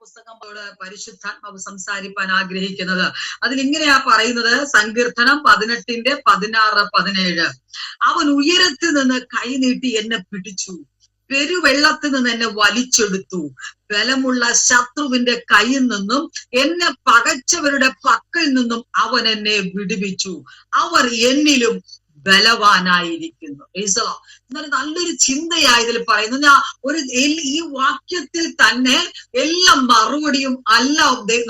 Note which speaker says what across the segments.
Speaker 1: പുസ്തകത്തോട് പരിശുദ്ധാത്മാവ് സംസാരിപ്പാൻ ആഗ്രഹിക്കുന്നത്. അതിലിങ്ങനെയാ പറയുന്നത്, സങ്കീർത്തനം 18:16-17. അവൻ ഉയരത്തിൽ നിന്ന് കൈനീട്ടി എന്നെ പിടിച്ചു, പെരുവെള്ളത്തിൽ നിന്ന് എന്നെ വലിച്ചെടുത്തു, ബലമുള്ള ശത്രുവിന്റെ കയ്യിൽ നിന്നും എന്നെ പകച്ചവരുടെ പക്കൽ നിന്നും അവൻ എന്നെ വിടുവിച്ചു. അവർ എന്നിലും ബലവാനായിരിക്കുന്നു. നല്ലൊരു ചിന്തയായി ഇതിൽ പറയുന്നു. ഞാൻ ഈ വാക്യത്തിൽ തന്നെ എല്ലാ മറുപടിയും അല്ല,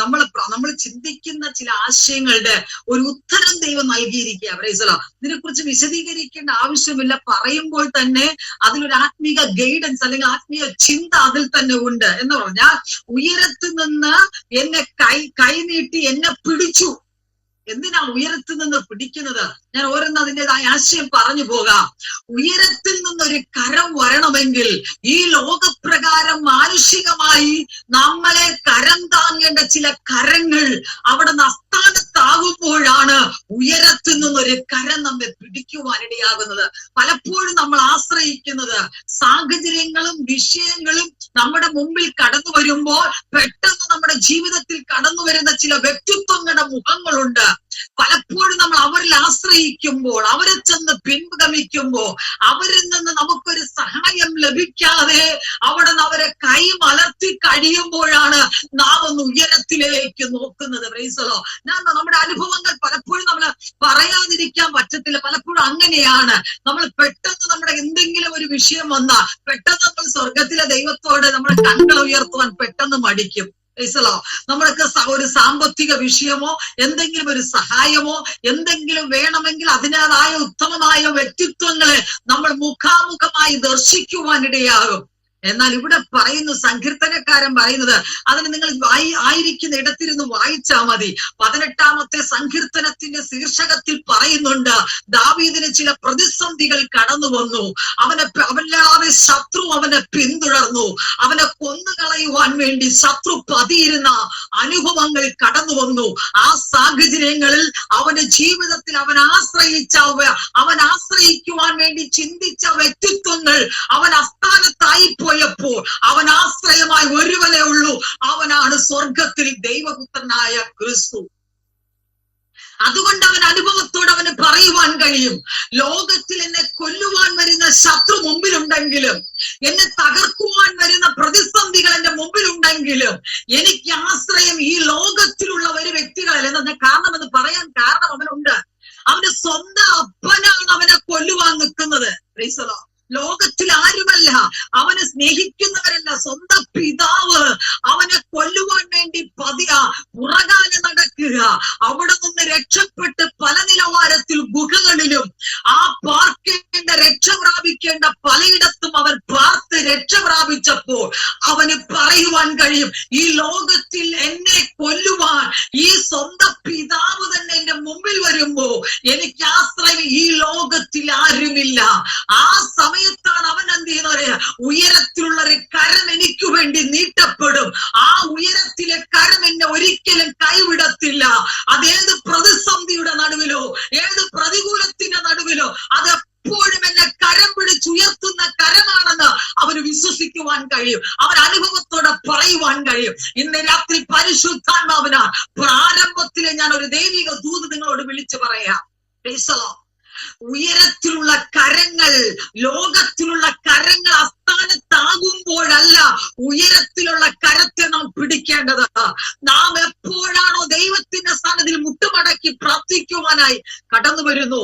Speaker 1: നമ്മൾ ചിന്തിക്കുന്ന ചില ആശയങ്ങളുടെ ഒരു ഉത്തരം ദൈവം നൽകിയിരിക്കുക. ഇതിനെക്കുറിച്ച് വിശദീകരിക്കേണ്ട ആവശ്യമില്ല. പറയുമ്പോൾ തന്നെ അതിലൊരു ആത്മീക ഗൈഡൻസ് അല്ലെങ്കിൽ ആത്മീയ ചിന്ത അതിൽ തന്നെ ഉണ്ട്. എന്ന് പറഞ്ഞാൽ ഉയരത്തിൽ നിന്ന് എന്നെ കൈനീട്ടി എന്നെ പിടിച്ചു. എന്തിനാ ഉയരത്തിൽ നിന്ന് പിടിക്കുന്നത്? ഞാൻ ഓരോന്ന് അതിൻ്റെതായ ആശയം പറഞ്ഞു പോകാം. ഉയരത്തിൽ നിന്നൊരു കരം വരണമെങ്കിൽ ഈ ലോകപ്രകാരം മാനുഷികമായി നമ്മളെ കരം താങ്ങേണ്ട ചില കരങ്ങൾ അവിടെ അസ്ഥാനത്താകുമ്പോഴാണ് ഉയരത്തിൽ നിന്നൊരു കരം നമ്മെ പിടിക്കുവാനിടയാകുന്നത്. പലപ്പോഴും നമ്മൾ ആശ്രയിക്കുന്നത് സാഹചര്യങ്ങളും വിഷയങ്ങളും നമ്മുടെ മുമ്പിൽ കടന്നു വരുമ്പോൾ പെട്ടെന്ന് നമ്മുടെ ജീവിതത്തിൽ കടന്നു വരുന്ന ചില വ്യക്തിത്വങ്ങളുടെ മുഖങ്ങളുണ്ട്. പലപ്പോഴും നമ്മൾ അവരിൽ ആശ്രയിക്കുമ്പോൾ, അവരെ ചെന്ന് പിൻഗമിക്കുമ്പോൾ, അവരിൽ നിന്ന് നമുക്കൊരു സഹായം ലഭിക്കാതെ അവിടെ നിന്ന് അവരെ കൈ മലർത്തി കഴിയുമ്പോഴാണ് നാം ഒന്ന് ഉയരത്തിലേക്ക് നോക്കുന്നത്. നമ്മുടെ അനുഭവങ്ങൾ പലപ്പോഴും നമ്മൾ പറയാതിരിക്കാൻ പറ്റത്തില്ല. പലപ്പോഴും അങ്ങനെയാണ്. നമ്മൾ പെട്ടെന്ന് നമ്മുടെ എന്തെങ്കിലും ഒരു വിഷയം വന്നാൽ പെട്ടെന്ന് നമ്മൾ സ്വർഗത്തിലെ ദൈവത്തോട് നമ്മുടെ കണ്ണുകൾ ഉയർത്തുവാൻ പെട്ടെന്ന് മടിക്കും. നമ്മൾക്ക് ഒരു സാമ്പത്തിക വിഷയമോ എന്തെങ്കിലും ഒരു സഹായമോ എന്തെങ്കിലും വേണമെങ്കിൽ അതിൻ്റെതായ ഉത്തമമായ വ്യക്തിത്വങ്ങളെ നമ്മൾ മുഖാമുഖമായി ദർശിക്കുവാനിടയാകും. എന്നാൽ ഇവിടെ പറയുന്നു, സങ്കീർത്തനക്കാരൻ പറയുന്നത്, അതിന് നിങ്ങൾ ആയിരിക്കുന്ന ഇടത്തിരുന്ന് വായിച്ചാൽ മതി. 18ാമത്തെ സങ്കീർത്തനത്തിന്റെ ശീർഷകത്തിൽ പറയുന്നുണ്ട്, ദാവീദിന് ചില പ്രതിസന്ധികൾ കടന്നു വന്നു. അവനല്ലാതെ ശത്രു അവനെ പിന്തുടർന്നു. അവനെ കൊന്നുകളയുവാൻ വേണ്ടി ശത്രു പതിയിരുന്ന അനുഭവങ്ങൾ കടന്നു വന്നു. ആ സാഹചര്യങ്ങളിൽ അവന്റെ ജീവിതത്തിൽ അവൻ ആശ്രയിക്കുവാൻ വേണ്ടി ചിന്തിച്ച വ്യക്തിത്വങ്ങൾ അവൻ അസ്ഥാനത്തായി പോയപ്പോൾ അവൻ ആശ്രയമായി ഒരുവനേ ഉള്ളൂ. അവനാണ് സ്വർഗത്തിൽ ദൈവപുത്രനായ ക്രിസ്തു. അതുകൊണ്ട് അവൻ അനുഭവത്തോട് അവന് പറയുവാൻ കഴിയും, ലോകത്തിൽ എന്നെ കൊല്ലുവാൻ വരുന്ന ശത്രു മുമ്പിലുണ്ടെങ്കിലും, എന്നെ തകർക്കുവാൻ വരുന്ന പ്രതിസന്ധികൾ എന്റെ മുമ്പിലുണ്ടെങ്കിലും എനിക്ക് ആശ്രയം ഈ ലോകത്തിലുള്ള ഒരു വ്യക്തികളല്ല. എന്താ കാരണം എന്ന് പറയാൻ കാരണം അവനുണ്ട്. അവന്റെ സ്വന്തം അപ്പനാണ് അവനെ കൊല്ലുവാൻ നിൽക്കുന്നത്. ലോകത്തിൽ ആരുമല്ല, അവനെ സ്നേഹിക്കുന്നവരല്ല, സ്വന്തം പിതാവ് അവനെ കൊല്ലുവാൻ വേണ്ടി പുറകാലെ നടക്കുക. അവിടെ നിന്ന് രക്ഷപ്പെട്ട് പല നിലവാരത്തിൽ ഗുഹകളിലും പാർക്കേണ്ട രക്ഷ പ്രാപിക്കേണ്ട പലയിടത്തും അവൻ പാർത്ത് രക്ഷ പ്രാപിച്ചപ്പോൾ അവന് പറയുവാൻ കഴിയും, ഈ ലോകത്തിൽ എന്നെ കൊല്ലുവാൻ ഈ സ്വന്തം പിതാവ് തന്നെ എന്റെ മുമ്പിൽ വരുമ്പോ എനിക്ക് ആശ്രയം ഈ ലോകത്തിൽ ആരുമില്ല. ആ സമയത്താണ് അവൻ എന്ത് ചെയ്യുന്നത്? ഉയരത്തിലുള്ള ഒരു കരം എനിക്ക് വേണ്ടി നീട്ടപ്പെടും. ആ ഉയരത്തിലെ കരം എന്നെ ഒരിക്കലും കൈവിടത്തില്ല. അതേത് പ്രതിസന്ധിയുടെ നടുവിലോ ഏത് പ്രതികൂലത്തിന്റെ നടുവിലോ അതെപ്പോഴും എന്നെ കരം പിടിച്ചുയർത്തുന്ന കരമാണെന്ന് അവന് വിശ്വസിക്കുവാൻ കഴിയും. അവൻ അനുഭവത്തോടെ പറയുവാൻ കഴിയും. ഇന്ന് രാത്രി പരിശുദ്ധാത്മാവിനാൽ പ്രാരംഭത്തിലെ ഞാൻ ഒരു ദൈവിക ദൂത് നിങ്ങളോട് വിളിച്ചു പറയാം. ഉയരത്തിലുള്ള കരങ്ങൾ, ലോകത്തിലുള്ള കരങ്ങൾ അസ്ഥാനത്താകുമ്പോഴല്ല ഉയരത്തിലുള്ള കരത്തെ നാം പിടിക്കേണ്ടത്. നാം എപ്പോഴാണോ ദൈവത്തിന്റെ സ്ഥാനത്തിൽ മുട്ടുമടക്കി പ്രാർത്ഥിക്കുവാനായി കടന്നു വരുന്നു,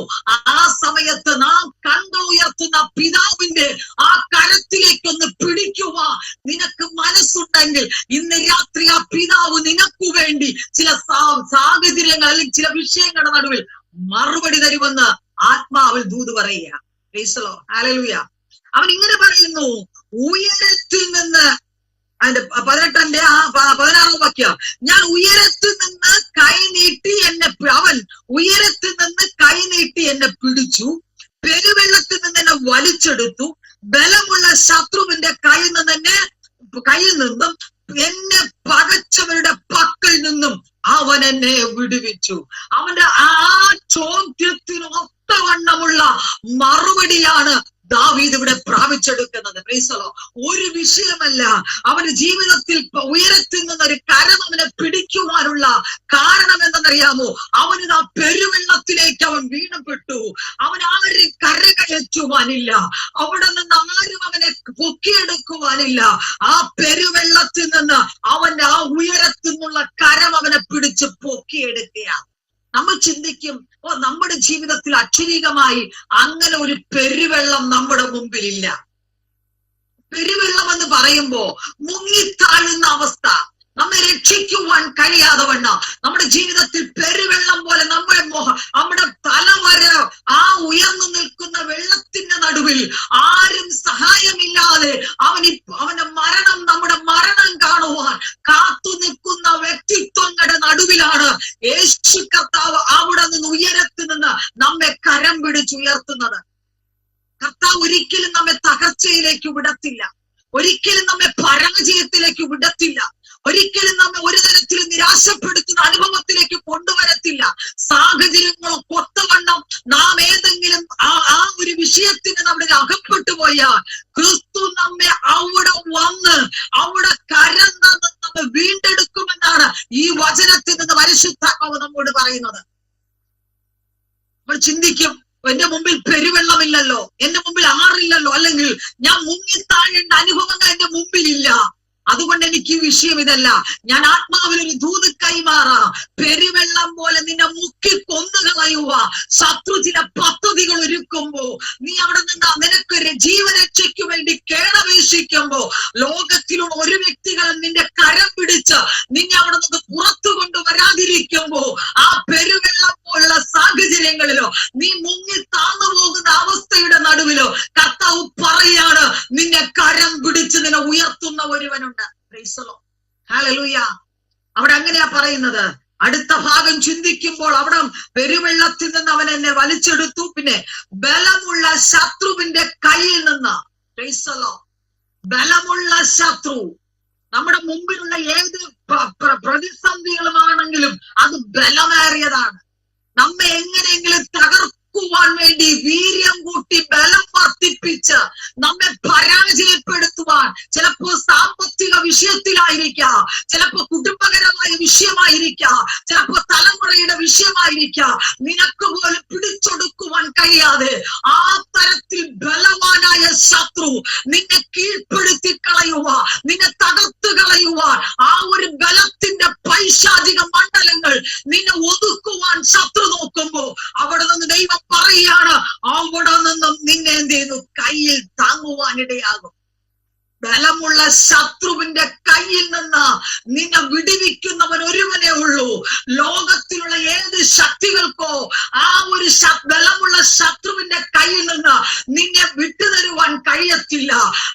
Speaker 1: ആ സമയത്ത് നാം കണ്ണുകൾ ഉയർത്തുന്ന പിതാവിന്റെ ആ കരത്തിലേക്കൊന്ന് പിടിക്കുവാൻ നിനക്ക് മനസ്സുണ്ടെങ്കിൽ ഇന്ന് രാത്രി ആ പിതാവ് നിനക്കു വേണ്ടി ചില സാഹചര്യങ്ങൾ അല്ലെങ്കിൽ ചില വിഷയങ്ങളുടെ നടുവിൽ മറുപടി തരുമെന്ന് ആത്മാവിൽ ദൂത് പറയുക. ഹല്ലേലൂയ. അവൻ ഇങ്ങനെ പറയുന്നു, ഉയരത്തിൽ നിന്ന്, അതിന്റെ 16 വാക്യം, ഞാൻ ഉയരത്തിൽ നിന്ന് കൈനീട്ടി അവൻ ഉയരത്തിൽ നിന്ന് കൈനീട്ടി എന്നെ പിടിച്ചു, പെരുവെള്ളത്തിൽ നിന്ന് എന്നെ വലിച്ചെടുത്തു, ബലമുള്ള ശത്രുവിന്റെ കയ്യിൽ നിന്നും എന്നെ പകച്ചവരുടെ പക്കൽ നിന്നും അവൻ എന്നെ വിടുവിച്ചു. അവന്റെ ആ ചോദ്യത്തിന് ഒത്തവണ്ണമുള്ള മറുപടിയാണ് ദാവീദ് ഇവിടെ പ്രാപിച്ചെടുക്കുന്നത്. ഒരു വിഷയമല്ല, അവന്റെ ജീവിതത്തിൽ ഉയരത്തിൽ നിന്ന് ഒരു കരം അവനെ പിടിക്കുവാനുള്ള കാരണം എന്തെന്നറിയാമോ? അവനിതാ പെരുവെള്ളത്തിലേക്ക് അവൻ വീണപ്പെട്ടു. അവൻ ആരും കരകയറ്റുവാനില്ല, അവിടെ നിന്ന് ആരും അവനെ പൊക്കിയെടുക്കുവാനില്ല. ആ പെരുവെള്ളത്തിൽ നിന്ന് അവന്റെ ആ ഉയരത്തിൽ നിന്നുള്ള കരം അവനെ പിടിച്ച് പൊക്കിയെടുക്കുകയാണ്. നമ്മൾ ചിന്തിക്കും, നമ്മുടെ ജീവിതത്തിൽ അക്ഷരീകമായി അങ്ങനെ ഒരു പെരുവെള്ളം നമ്മുടെ മുമ്പിലില്ല. പെരുവെള്ളം എന്ന് പറയുമ്പോ മുങ്ങിത്താഴുന്ന അവസ്ഥ, നമ്മെ രക്ഷിക്കുവാൻ കഴിയാതെ വണ്ണം നമ്മുടെ ജീവിതത്തിൽ പെരുവെള്ളം പോലെ നമ്മുടെ തല വരെ ആ ഉയർന്നു നിൽക്കുന്ന വെള്ളത്തിന്റെ നടുവിൽ ആരും സഹായമില്ലാതെ അവന്റെ മരണം, നമ്മുടെ മരണം കാണുവാൻ കാത്തു നിൽക്കുന്ന വ്യക്തിത്വങ്ങളുടെ നടുവിലാണ് യേശു കർത്താവ് അവിടെ നിന്ന് ഉയരത്തിൽ നിന്ന് നമ്മെ കരം പിടിച്ചുയർത്തുന്നത്. കർത്താവ് ഒരിക്കലും നമ്മെ തകർച്ചയിലേക്ക് വിടത്തില്ല, ഒരിക്കലും നമ്മെ പരാജയത്തിലേക്ക് വിടത്തില്ല, ഒരിക്കലും നമ്മെ ഒരു തരത്തിലും നിരാശപ്പെടുത്തുന്ന അനുഭവത്തിലേക്ക് കൊണ്ടുവരത്തില്ല. സാഹചര്യങ്ങളോ കൊത്തവണ്ണം നാം ഏതെങ്കിലും ആ ഒരു വിഷയത്തിന് നമ്മുടെ അകപ്പെട്ടു പോയാൽ ക്രിസ്തു നമ്മെ അവിടെ വന്ന് അവിടെ കരം തന്ന് നമ്മെ വീണ്ടെടുക്കുമെന്നാണ് ഈ വചനത്തിൽ നിന്ന് പരിശുദ്ധാത്മാവ് നമ്മോട് പറയുന്നത്. നമ്മൾ ചിന്തിക്കും, എന്റെ മുമ്പിൽ പെരുവെള്ളമില്ലല്ലോ, എന്റെ മുമ്പിൽ ആറില്ലല്ലോ, അല്ലെങ്കിൽ ഞാൻ മുങ്ങിത്താഴേണ്ട അനുഭവങ്ങൾ എന്റെ മുമ്പിലില്ല, അതുകൊണ്ട് എനിക്ക് ഈ വിഷയം ഇതല്ല. ഞാൻ ആത്മാവിലൊരു ദൂത് കൈമാറാ. പെരുവെള്ളം പോലെ നിന്നെ മുക്കി കൊന്നുകളയുക ശത്രു ചില പദ്ധതികൾ ഒരുക്കുമ്പോ, നീ അവിടെ നിന്ന് നിനക്കൊരു ജീവരക്ഷയ്ക്ക് വേണ്ടി കേണപേക്ഷിക്കുമ്പോ, ലോകത്തിലുള്ള ഒരു വ്യക്തികൾ നിന്റെ കരം പിടിച്ച് നിന്നെ അവിടെ നിന്ന് പുറത്തു കൊണ്ടുവരാതിരിക്കുമ്പോ, ആ പെരുവെള്ളം പോലുള്ള സാഹചര്യങ്ങളിലോ നീ മുങ്ങി താന്നു പോകുന്ന അവസ്ഥയുടെ നടുവിലോ കർത്താവ് പറയാണ്, നിന്നെ കരം പിടിച്ച് നിന്നെ ഉയർത്തുന്ന ഒരുവനുണ്ട്. ഹല്ലേലൂയ. അവിടെ അങ്ങനെയാ പറയുന്നത്. അടുത്ത ഭാഗം ചിന്തിക്കുമ്പോൾ അവിടെ പെരുവെള്ളത്തിൽ നിന്ന് അവൻ എന്നെ വലിച്ചെടുത്തു, പിന്നെ ബലമുള്ള ശത്രുവിന്റെ കയ്യിൽ നിന്ന്. ബലമുള്ള ശത്രു, നമ്മുടെ മുമ്പിലുള്ള ഏത് പ്രതിസന്ധികളുമാണെങ്കിലും അത് ബലമേറിയതാണ്. നമ്മെ എങ്ങനെയെങ്കിലും തകർക്കുവാൻ വേണ്ടി വീര്യം കൂട്ടി ബലം വർദ്ധിപ്പിച്ച് നമ്മെ പരാജയപ്പെടുത്തുവാൻ, ചിലപ്പോ സാമ്പത്തിക വിഷയത്തിലായിരിക്കാം, ചിലപ്പോ കുടുംബപരമായ വിഷയമായിരിക്കാം, ചിലപ്പോ തലമുറയുടെ വിഷയമായിരിക്കാം, നിനക്ക് പോലും പിടിച്ചൊടുക്കുവാൻ കഴിയാതെ ആ തരത്തിൽ ബലവാനായ ശത്രു നിന്നെ കീഴ്പ്പെടുത്തി കളയുക, നിന്നെ തകർത്തു കളയുവാൻ, ആ ഒരു ബലത്തിന്റെ പൈശാചിക മണ്ഡലങ്ങൾ നിന്നെ ഒതുക്കുവാൻ ശത്രു നോക്കുമ്പോ, അവിടെ നിന്ന് ദൈവം പറയുകയാണ്, അവിടെ നിന്നും നിന്നെ എന്ത് ചെയ്യുന്നു, കയ്യിൽ താങ്ങുവാനിടയാകും. ബലമുള്ള ശത്രുവിന്റെ കയ്യിൽ നിന്ന് നിന്നെ വിടുവിക്കുന്നവൻ ഒരുവനേ ഉള്ളൂ. ലോകത്തിലുള്ള ഏത് ശക്തികൾക്കോ ആ ഒരു ബലമുള്ള ശത്രുവിന്റെ കയ്യിൽ നിന്ന് നിന്നെ വിട്ടുതരുവാൻ കഴിയത്തില്ല.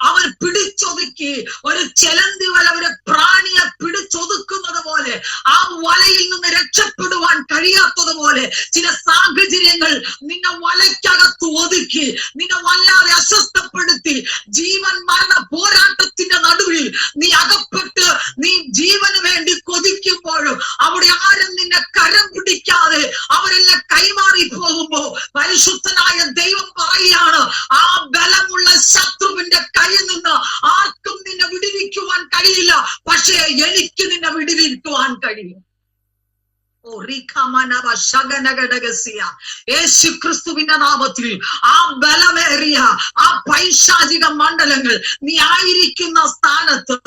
Speaker 1: അവർ പിടിച്ചൊതുക്കി ഒരു ചെലന്തി വല ഒരു പ്രാണിയെ പിടിച്ചൊതുക്കുന്നത് പോലെ, ആ വലയിൽ നിന്ന് രക്ഷപ്പെടുവാൻ കഴിയാത്തതുപോലെ ചില സാഹചര്യങ്ങൾ നിന്നെ വലയ്ക്കകത്ത് ഒതുക്കി നിന്നെ വല്ലാതെ അസ്വസ്ഥപ്പെടുത്തി ജീവൻ മരണ പോരാട്ടത്തിന്റെ നടുവിൽ നീ അകപ്പെട്ട് നീ ജീവന് വേണ്ടി കൊതിക്കുമ്പോഴും അവിടെ ആരും നിന്നെ കരം പിടിക്കാതെ അവരെല്ലാം കൈമാറി പോകുമ്പോ പരിശുദ്ധനായ ദൈവം പറയുകയാണ്, ആ ബലമുള്ള ശത്രുവിന്റെ കയ്യിൽ നിന്ന് ആർക്കും നിന്നെ വിടുവിക്കുവാൻ കഴിയില്ല, പക്ഷേ എനിക്ക് നിന്നെ വിടുവിക്കുവാൻ കഴിയും. യേശു ക്രിസ്തുവിന്റെ നാമത്തിൽ ആ ബലമേറിയ ആ പൈശാചിക മണ്ഡലങ്ങൾ, നീ ആയിരിക്കുന്ന സ്ഥാനത്ത്,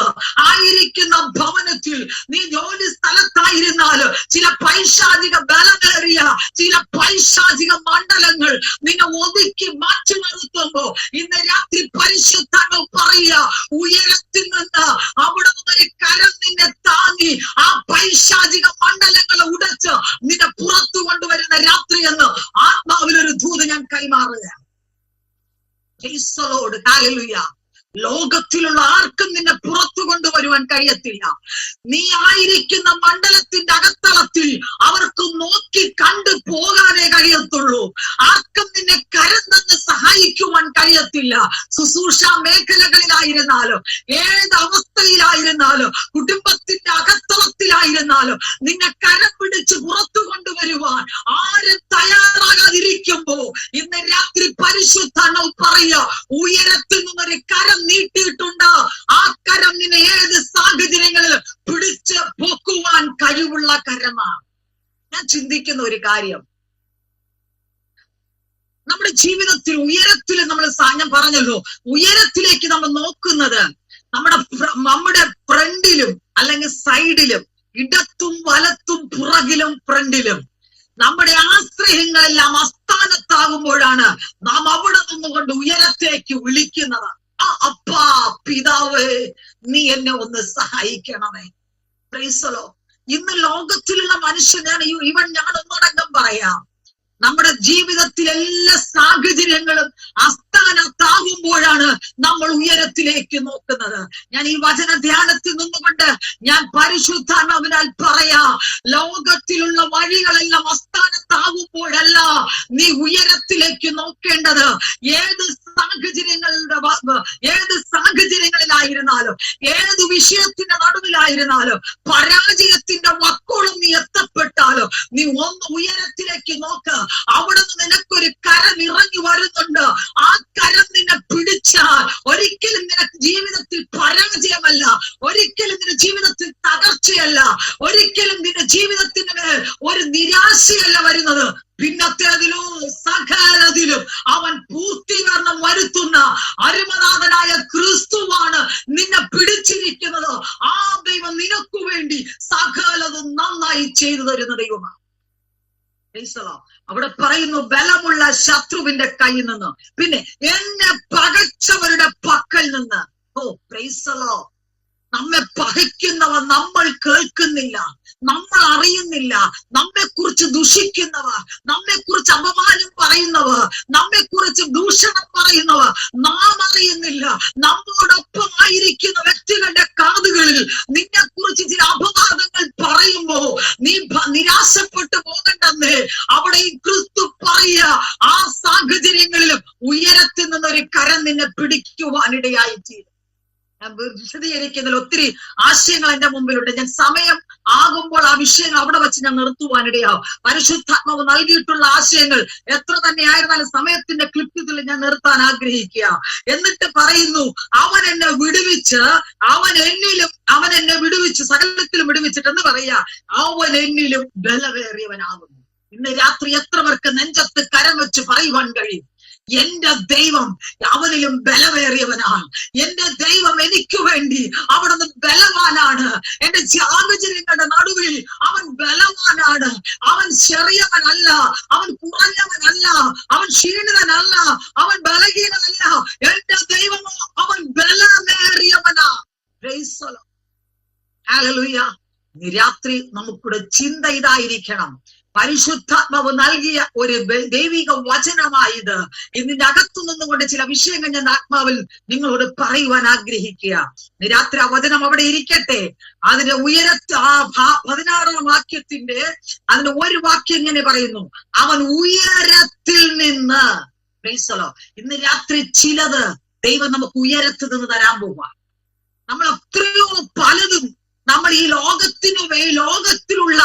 Speaker 1: ആയിരിക്കുന്ന ഭവനത്തിൽ, നീ ജോലി സ്ഥലത്തായിരുന്നാലും ചില പൈശാചിക ബലമേറിയ ചില പൈശാചിക മണ്ഡലങ്ങൾ നിന്നെ ഒതുക്കി മാറ്റി നിർത്തുമ്പോ ഇന്ന് രാത്രി പരിശുദ്ധാത്മാവ് പറയുക, ഉയരത്തിൽ നിന്ന് അവിടെ ഒരു കരം നിന്നെ താങ്ങി ആ പൈശാചിക മണ്ഡലങ്ങളെ ഉടച്ച് നിന്നെ പുറത്തു കൊണ്ടുവരുന്ന രാത്രി എന്ന് ആത്മാവിലൊരു ദൂത് ഞാൻ കൈമാറുകയാണ്. ലോകത്തിലുള്ള ആർക്കും നിന്നെ പുറത്തു കൊണ്ടുവരുവാൻ കഴിയത്തില്ല. നീ ആയിരിക്കുന്ന മണ്ഡലത്തിന്റെ അകത്തളത്തിൽ അവർക്ക് നോക്കി കണ്ടു പോകാനേ കഴിയത്തുള്ളൂ. ആർക്കും നിന്നെ കരം തന്ന് സഹായിക്കുവാൻ കഴിയത്തില്ല. ശുശ്രൂഷ മേഖലകളിലായിരുന്നാലും ഏത് അവസ്ഥയിലായിരുന്നാലും കുടുംബത്തിന്റെ അകത്തളത്തിലായിരുന്നാലും നിന്നെ കരം പിടിച്ച് പുറത്തു കൊണ്ടുവരുവാൻ ആരും തയ്യാറാകാതിരിക്കുമ്പോ ഇന്ന് രാത്രി പരിശുദ്ധാത്മാവ് പറയുക, ഉയരത്തിൽ നിന്നൊരു കരം നീട്ടിയിട്ടുണ്ട്. ആ കരം നിന്നെ ഏത് സാഹചര്യങ്ങളിലും പിടിച്ച് ചിന്തിക്കുന്ന ഒരു കാര്യം, നമ്മുടെ ജീവിതത്തിൽ ഉയരത്തിൽ നമ്മൾ ഞാൻ പറഞ്ഞല്ലോ, ഉയരത്തിലേക്ക് നമ്മൾ നോക്കുന്നത് നമ്മുടെ ഫ്രണ്ടിലും അല്ലെങ്കിൽ സൈഡിലും, ഇടത്തും വലത്തും പുറകിലും ഫ്രണ്ടിലും നമ്മുടെ ആശ്രയങ്ങളെല്ലാം അസ്ഥാനത്താകുമ്പോഴാണ് നാം അവിടെ നിന്നുകൊണ്ട് ഉയരത്തേക്ക് വിളിക്കുന്നത്. അപ്പാ പിതാവേ, നീ എന്നെ ഒന്ന് സഹായിക്കണമേ. Price the Lord. ഇന്ന് ലോകത്തിലുള്ള മനുഷ്യൻ, ഞാൻ ഒന്നടങ്കം പറയാം, നമ്മുടെ ജീവിതത്തിലെ എല്ലാ സാഹചര്യങ്ങളും അസ്ഥാനത്താകുമ്പോഴാണ് നമ്മൾ ഉയരത്തിലേക്ക് നോക്കുന്നത്. ഞാൻ ഈ വചന ധ്യാനത്തിൽ നിന്നുകൊണ്ട് ഞാൻ പരിശുദ്ധാത്മാവിനാൽ പറയാ, ലോകത്തിലുള്ള വഴികളെല്ലാം അസ്ഥാനത്താകുമ്പോഴല്ല നീ ഉയരത്തിലേക്ക് നോക്കേണ്ടത്. ഏത് സാഹചര്യങ്ങളിലായിരുന്നാലും, ഏത് വിഷയത്തിന്റെ നടുവിലായിരുന്നാലും, പരാജയത്തിന്റെ വക്കോളം നീ എത്തപ്പെട്ടാലും, നീ ഒന്ന് ഉയരത്തിലേക്ക് നോക്ക്. അവിടെ നിന്ന് നിനക്കൊരു കരം ഇറങ്ങി വരുന്നുണ്ട്. ആ കരം നിന്നെ പിടിച്ചാൽ ഒരിക്കലും നിനക്ക് ജീവിതത്തിൽ പരാജയമല്ല, ഒരിക്കലും നിന്റെ ജീവിതത്തിൽ തകർച്ചയല്ല, ഒരിക്കലും നിന്റെ ജീവിതത്തിന് മേൽ ഒരു നിരാശയല്ല വരുന്നത്. പിന്നത്തേതിലും സകലതിലും അവൻ പൂർത്തീകരണം വരുത്തുന്ന അരുമനാഥനായ ക്രിസ്തുവാണ് നിന്നെ പിടിച്ചിരിക്കുന്നത്. ആ ദൈവം നിനക്കു വേണ്ടി സകലതും നന്നായി ചെയ്തു തരുന്ന ദൈവമാണ്. അവിടെ പറയുന്നു, ബലമുള്ള ശത്രുവിന്റെ കയ്യിൽ നിന്ന്, പിന്നെ എന്നെ പകച്ചവരുടെ പക്കൽ നിന്ന്. Price the Lord. നമ്മെ പകയ്ക്കുന്നവർ നമ്മൾ കേൾക്കുന്നില്ല, നമ്മൾ അറിയുന്നില്ല. നമ്മെ കുറിച്ച് ദുഷിക്കുന്നവർ, നമ്മെ കുറിച്ച് അപമാനം പറയുന്നവർ, നമ്മെ കുറിച്ച് ദൂഷണം പറയുന്നവർ നാം അറിയുന്നില്ല. നമ്മോടൊപ്പം ആയിരിക്കുന്ന വ്യക്തികളുടെ കാതുകളിൽ നിന്നെ കുറിച്ച് ചില അപവാദങ്ങൾ പറയുമ്പോ നീ നിരാശപ്പെട്ടു പോകണ്ടെന്ന് അവിടെ ഈ ക്രിസ്തു പറയുക, ആ സാഹചര്യങ്ങളിലും ഉയരത്തിൽ നിന്നൊരു കരം നിന്നെ പിടിക്കുവാനിടയായി തീരും. ഞാൻ വിശദീകരിക്കുന്നതിൽ ഒത്തിരി ആശയങ്ങൾ എന്റെ മുമ്പിലുണ്ട്. ഞാൻ സമയം ആകുമ്പോൾ ആ വിഷയങ്ങൾ അവിടെ വെച്ച് ഞാൻ നിർത്തുവാനിടയാവും. പരിശുദ്ധാത്മാവ് നൽകിയിട്ടുള്ള ആശയങ്ങൾ എത്ര തന്നെ ആയിരുന്നാലും സമയത്തിന്റെ ക്ലിപ്തിൽ ഞാൻ നിർത്താൻ ആഗ്രഹിക്കുക. എന്നിട്ട് പറയുന്നു, അവൻ എന്നെ വിടുവിച്ച്, അവൻ എന്നെ വിടുവിച്ച്, സകലത്തിലും വിടുവിച്ചിട്ട് എന്ന് പറയാ, അവൻ എന്നിലും ബലമേറിയവനാകുന്നു. ഇന്ന് രാത്രി എത്ര പേർക്ക് നെഞ്ചത്ത് കരം വെച്ച് പറയുവാൻ കഴിയും, എന്റെ ദൈവം അവനിലും ബലമേറിയവനാണ്, എന്റെ ദൈവം എനിക്ക് വേണ്ടി അവിടുന്ന് ബലവാനാണ്, എന്റെ സാഹചര്യങ്ങളുടെ നടുവിൽ അവൻ ബലവാനാണ്. അവൻ ചെറിയവനല്ല, അവൻ കുറഞ്ഞവനല്ല, അവൻ ക്ഷീണിതനല്ല, അവൻ ബലഹീനനല്ല. എന്റെ ദൈവമോ അവൻ ബലമേറിയവനാ. Praise the Lord. ഹല്ലേലൂയ. ഈ രാത്രി നമുക്കുടെ ചിന്ത ഇതായിരിക്കണം, പരിശുദ്ധാത്മാവ് നൽകിയ ഒരു ദൈവിക വചനമായത്. ഇതിന്റെ അകത്തു നിന്നുകൊണ്ട് ചില വിഷയങ്ങൾ ഞാൻ ആത്മാവിൽ നിങ്ങളോട് പറയുവാൻ ആഗ്രഹിക്കുക. രാത്രി ആ വചനം അവിടെ ഇരിക്കട്ടെ. അതിന്റെ 16 വാക്യത്തിന്റെ അതിന്റെ ഒരു വാക്യം ഇങ്ങനെ പറയുന്നു, അവൻ ഉയരത്തിൽ നിന്ന്. Price the Lord. ഇന്ന് രാത്രി ചിലത് ദൈവം നമുക്ക് ഉയരത്തിൽ നിന്ന് തരാൻ പോവാ. നമ്മൾ എത്രയോ പലതും നമ്മൾ ഈ ലോകത്തിലുള്ള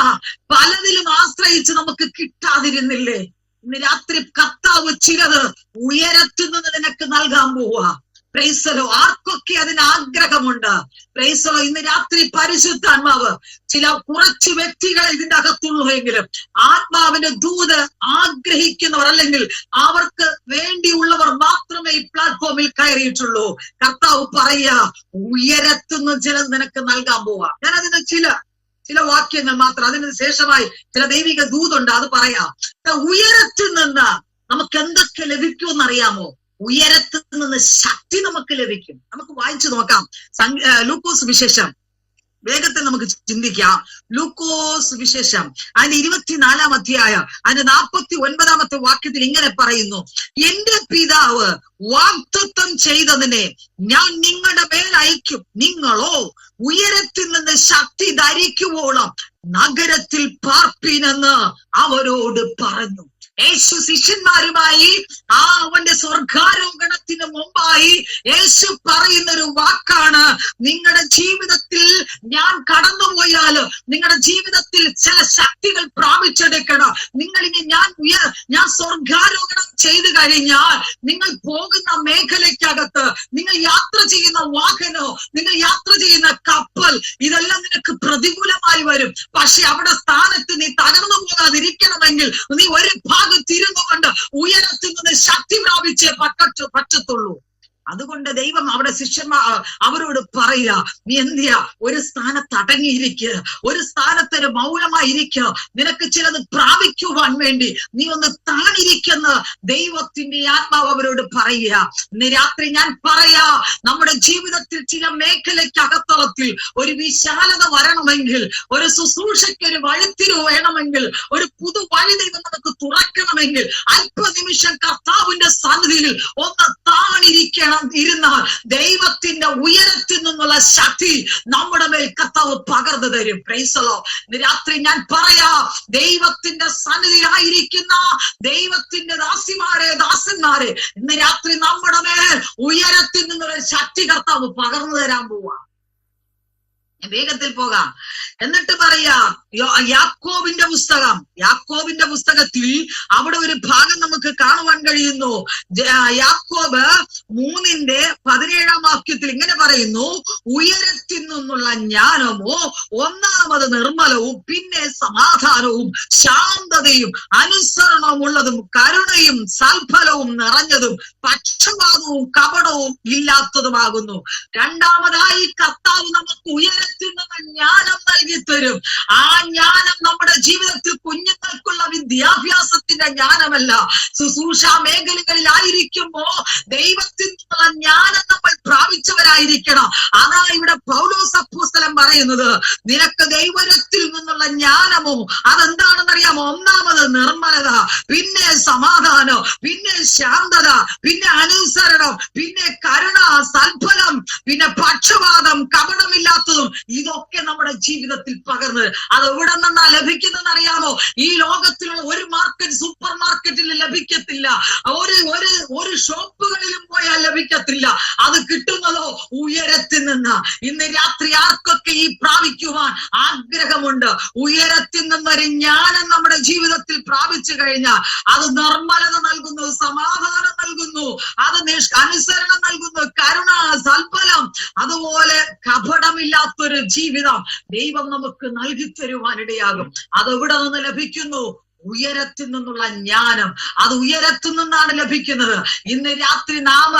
Speaker 1: പലതിലും ആശ്രയിച്ച് നമുക്ക് കിട്ടാതിരുന്നില്ലേ? ഇന്ന് രാത്രി കർത്താവ് ചിലത് ഉയരത്തിൽ നിന്ന് നിനക്ക് നൽകാൻ പോവാ. Price the Lord. ആർക്കൊക്കെ അതിന് ആഗ്രഹമുണ്ട്? Price the Lord. ഇന്ന് രാത്രി പരിശുദ്ധാത്മാവ് ചില കുറച്ച് വ്യക്തികളെ ഇതിന്റെ അകത്തുള്ളൂ എങ്കിലും ആത്മാവിന്റെ ദൂത് ആഗ്രഹിക്കുന്നവർ അല്ലെങ്കിൽ അവർക്ക് വേണ്ടിയുള്ളവർ മാത്രമേ ഈ പ്ലാറ്റ്ഫോമിൽ കയറിയിട്ടുള്ളൂ. കർത്താവ് പറയുക, ഉയരത്തുനിന്ന് ചിലത് നിനക്ക് നൽകാൻ പോവാ. ഞാൻ അതിന് ചില വാക്യങ്ങൾ മാത്രം, അതിന് ശേഷമായി ചില ദൈവിക ദൂതുണ്ട്, അത് പറയാം. ഉയരത്തിൽ നിന്ന് നമുക്ക് എന്തൊക്കെ ലഭിക്കുമെന്നറിയാമോ? ഉയരത്തിൽ നിന്ന് ശക്തി നമുക്ക് ലഭിക്കും. നമുക്ക് വായിച്ചു നോക്കാം ലൂക്കോസ് വിശേഷം. വേഗത്തിൽ നമുക്ക് ചിന്തിക്കാം. ലൂക്കോസ് വിശേഷം അതിന്റെ 24-ാം അധ്യായം അതിന്റെ 49-ാമത്തെ വാക്യത്തിൽ ഇങ്ങനെ പറയുന്നു, എന്റെ പിതാവ് വാഗ്ദത്തം ചെയ്തതിനെ ഞാൻ നിങ്ങളുടെ മേൽ അയക്കും, നിങ്ങളോ ഉയരത്തിൽ നിന്ന് ശക്തി ധരിക്കുവോളം നഗരത്തിൽ പാർപ്പീനെന്ന് അവരോട് പറഞ്ഞു. യേശു ശിഷ്യന്മാരുമായി അവന്റെ സ്വർഗാരോഹണത്തിന് മുമ്പായി യേശു പറയുന്നൊരു വാക്കാണ്, നിങ്ങളുടെ ജീവിതത്തിൽ ഞാൻ കടന്നുപോയാലും നിങ്ങളുടെ ജീവിതത്തിൽ ചില ശക്തികൾ പ്രാപിച്ചെടുക്കണം. നിങ്ങളിനി ഞാൻ സ്വർഗാരോഹണം ചെയ്തു കഴിഞ്ഞാൽ നിങ്ങൾ പോകുന്ന മേഖലയ്ക്കകത്ത്, നിങ്ങൾ യാത്ര ചെയ്യുന്ന വാഹനോ, നിങ്ങൾ യാത്ര ചെയ്യുന്ന കപ്പൽ, ഇതെല്ലാം നിനക്ക് പ്രതികൂലമായി വരും. വരും. പക്ഷെ അവിടെ സ്ഥാനത്ത് നീ തകർന്നു പോകാതിരിക്കണമെങ്കിൽ നീ ഒരു ഭാഗത്ത് ഇരുന്നു കൊണ്ട് ഉയരത്തിൽ നിന്ന് ശക്തി പ്രാപിച്ചേ പറ്റത്തുള്ളൂ. അതുകൊണ്ട് ദൈവം അവിടെ ശിഷ്യന്മാർ അവരോട് പറയുക, നീ എന്തിയാ ഒരു സ്ഥാനത്ത് അടങ്ങിയിരിക്കുക, ഒരു സ്ഥാനത്തൊരു മൗനമായിരിക്കുക, നിനക്ക് ചിലത് പ്രാപിക്കുവാൻ വേണ്ടി നീ ഒന്ന് താണിരിക്കുന്ന ദൈവത്തിന്റെ ആത്മാവ് അവരോട് പറയുക. ഇന്ന് രാത്രി ഞാൻ പറയാ, നമ്മുടെ ജീവിതത്തിൽ ചില മേഖലയ്ക്കകത്തളത്തിൽ ഒരു വിശാലത വരണമെങ്കിൽ, ഒരു ശുശ്രൂഷയ്ക്ക് ഒരു വഴിത്തിരിവ് വേണമെങ്കിൽ, ഒരു പുതു വഴി ദൈവം നമുക്ക് തുറക്കണമെങ്കിൽ അല്പനിമിഷം കർത്താവിന്റെ സന്നിധിയിൽ ഒന്ന് താണിരിക്കണം. ഇരുന്നാൽ ദൈവത്തിന്റെ ഉയരത്തിൽ നിന്നുള്ള ശക്തി നമ്മുടെ മേൽ കർത്താവ് പകർന്നു തരും. Price the Lord. ഇന്ന് രാത്രി ഞാൻ പറയാ, ദൈവത്തിന്റെ സന്നിധിയിലായിരിക്കുന്ന ദൈവത്തിന്റെ ദാസന്മാരെ ഇന്ന് രാത്രി നമ്മുടെ മേൽ ഉയരത്തിൽ നിന്നുള്ള ശക്തി കർത്താവ് പകർന്നു തരാൻ പോവാ. വേഗത്തിൽ പോകാം. എന്നിട്ട് പറയാ, യാക്കോബിന്റെ പുസ്തകത്തിൽ അവിടെ ഒരു ഭാഗം നമുക്ക് കാണുവാൻ കഴിയുന്നു. യാക്കോബ് 3:17 വാക്യത്തിൽ ഇങ്ങനെ പറയുന്നു, ഉയരത്തിൽ നിന്നുള്ള ജ്ഞാനമോ ഒന്നാമത് നിർമ്മലവും, പിന്നെ സമാധാനവും ശാന്തതയും അനുസരണമുള്ളതും കരുണയും സൽഫലവും നിറഞ്ഞതും പക്ഷപാതവും കപടവും ഇല്ലാത്തതുമാകുന്നു. രണ്ടാമതായി കർത്താവ് നമുക്ക് ഉയരത്തിൽ നിന്ന് ജ്ഞാനം നൽകി തരും. ആ ജ്ഞാനം നമ്മുടെ ജീവിതത്തിൽ കുഞ്ഞുങ്ങൾക്കുള്ള വിദ്യാഭ്യാസത്തിന്റെ ജ്ഞാനമല്ല, ശുശ്രൂഷ മേഖലകളിലായിരിക്കുമ്പോ ദൈവത്തിൽ നിന്നുള്ള ജ്ഞാനം നമ്മൾ പ്രാപിച്ചവരായിരിക്കണം. അതാ ഇവിടെ പൗലോസ് അപ്പോസ്തലൻ പറയുന്നത്, നിനക്ക് ദൈവത്തിൽ നിന്നുള്ള ജ്ഞാനമോ അതെന്താണെന്നറിയാമോ? ഒന്നാമത് നിർമ്മലത, പിന്നെ സമാധാനം, പിന്നെ ശാന്തത, പിന്നെ അനുസരണം, പിന്നെ കരുണ, സൽഫലം, പിന്നെ പക്ഷപാതം, കപടമില്ലാത്തതും. ഇതൊക്കെ നമ്മുടെ ജീവിതത്തിൽ പകർന്ന് അത് എവിടെ നിന്നാ ലഭിക്കുന്നതെന്ന് അറിയാമോ? ഈ ലോകത്തിലുള്ള ഒരു സൂപ്പർ മാർക്കറ്റിൽ ലഭിക്കത്തില്ല, ഒരു ഷോപ്പുകളിലും പോയാൽ ലഭിക്കത്തില്ല. അത് കിട്ടുന്നതോ ഉയരത്തിൽ നിന്ന്. ഇന്ന് രാത്രി ആർക്കൊക്കെ ഈ പ്രാപിക്കുവാൻ ആഗ്രഹമുണ്ട്, ഉയരത്തിൽ നിന്നൊരു ജ്ഞാനം നമ്മുടെ ജീവിതത്തിൽ പ്രാപിച്ചു കഴിഞ്ഞാൽ അത് നിർമ്മലത നൽകുന്നു, സമാധാനം നൽകുന്നു, അത് അനുസരണം നൽകുന്നു, കരുണ, സൽഫലം, അതുപോലെ കപടമില്ലാത്തൊരു ജീവിതം ദൈവം നമുക്ക് നൽകി തരുവാനിടയാകും. അത് എവിടെ നിന്ന് ലഭിക്കുന്നു? ഉയരത്തിൽ നിന്നുള്ള ജ്ഞാനം. അത് ഉയരത്തിൽ നിന്നാണ് ലഭിക്കുന്നത്. ഇന്ന് രാത്രി നാം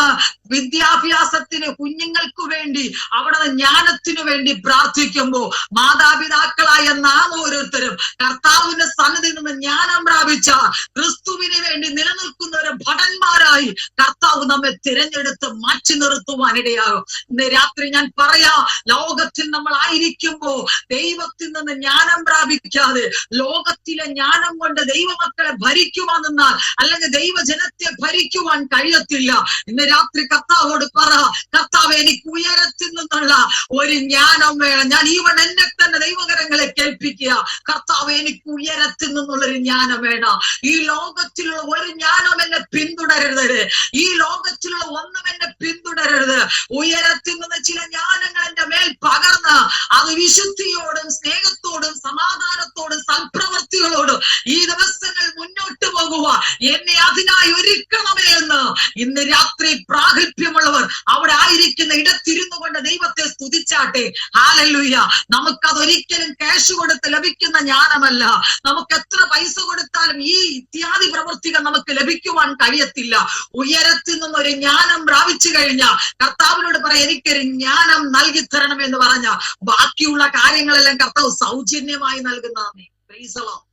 Speaker 1: വിദ്യാഭ്യാസത്തിന് കുഞ്ഞുങ്ങൾക്ക് വേണ്ടി അവിടെ ജ്ഞാനത്തിനു വേണ്ടി പ്രാർത്ഥിക്കുമ്പോ മാതാപിതാക്കളായ നാം ഓരോരുത്തരും കർത്താവിന്റെ സന്നിധിയിൽ നിന്ന് ജ്ഞാനം പ്രാപിച്ച ക്രിസ്തുവിന് വേണ്ടി നിലനിൽക്കുന്ന ഒരു ഭടന്മാരായി കർത്താവ് നമ്മെ തിരഞ്ഞെടുത്ത് മാറ്റി നിർത്തുവാനിടയാകും. ഇന്ന് രാത്രി ഞാൻ പറയാ, ലോകത്തിൽ നമ്മൾ ആയിരിക്കുമ്പോ ദൈവത്തിൽ നിന്ന് ജ്ഞാനം പ്രാപിക്കാതെ ലോകത്തിലെ ജ്ഞാനം കൊണ്ട് ദൈവമക്കളെ ഭരിക്കുവാൻ നിന്നാൽ, അല്ലെങ്കിൽ ദൈവജനത്തെ ഭരിക്കുവാൻ കഴിയത്തില്ല. ഇന്ന് രാത്രി കർത്താവോട് പറ, കർത്താവ് എനിക്ക് ഉയരത്തിൽ നിന്നുള്ള ഒരു ജ്ഞാനം വേണം. ഞാൻ എന്നെ തന്നെ ദൈവകരങ്ങളെ കേൾപ്പിക്കുക, കർത്താവ് എനിക്ക് ഉയരത്തിൽ നിന്നുള്ളൊരു ജ്ഞാനം വേണം. ഈ ലോകത്തിലുള്ള ഒരു ജ്ഞാനം എന്നെ പിന്തുടരരുത്, ഈ ലോകത്തിലുള്ള ഒന്നും എന്നെ പിന്തുടരരുത്. ഉയരത്തിൽ നിന്ന് ചില ജ്ഞാനങ്ങൾ എന്റെ മേൽ പകർന്ന് അത് വിശുദ്ധിയോടും സ്നേഹത്തോടും സമാധാനത്തോടും സൽപ്രവർത്തികളോടും ഈ ദിവസങ്ങൾ മുന്നോട്ട് പോകുക എന്നെ അതിനായി ഒരുക്കണമേ എന്ന് ഇന്ന് രാത്രി പ്രാഗൽഭ്യമുള്ളവർ അവിടെ ആയിരിക്കുന്ന ഇടത്തിരുന്നു കൊണ്ട് ദൈവത്തെ സ്തുതിച്ചാട്ടെ. ഹല്ലേലൂയ. നമുക്കതൊരിക്കലും ക്യാഷ് കൊടുത്ത് ലഭിക്കുന്ന ജ്ഞാനമല്ല. നമുക്ക് എത്ര പൈസ കൊടുത്താലും ഈ ഇത്യാദി പ്രവൃത്തികൾ നമുക്ക് ലഭിക്കുവാൻ കഴിയത്തില്ല. ഉയരത്തിൽ നിന്നൊരു ജ്ഞാനം പ്രാപിച്ചു കഴിഞ്ഞാൽ കർത്താവിനോട് പറയാം, എനിക്കൊരു ജ്ഞാനം നൽകി തരണമെന്ന് പറഞ്ഞ ബാക്കിയുള്ള കാര്യങ്ങളെല്ലാം കർത്താവ് സൗജന്യമായി നൽകുന്നതാണ്. Price the Lord.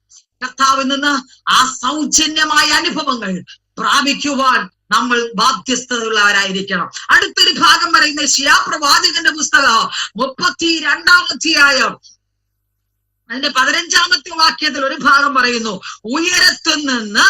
Speaker 1: കർത്താവിൽ നിന്ന് ആ സൗജന്യമായ അനുഭവങ്ങൾ പ്രാപിക്കുവാൻ നമ്മൾ ബാധ്യസ്ഥതയുള്ളവരായിരിക്കണം. അടുത്തൊരു ഭാഗം പറയുന്നത് യെശയ്യാപ്രവാചകന്റെ പുസ്തകം 32-ാം അധ്യായം അതിന്റെ 15-ാമത്തെ വാക്യത്തിൽ ഒരു ഭാഗം പറയുന്നു, ഉയരത്തിൽ നിന്ന്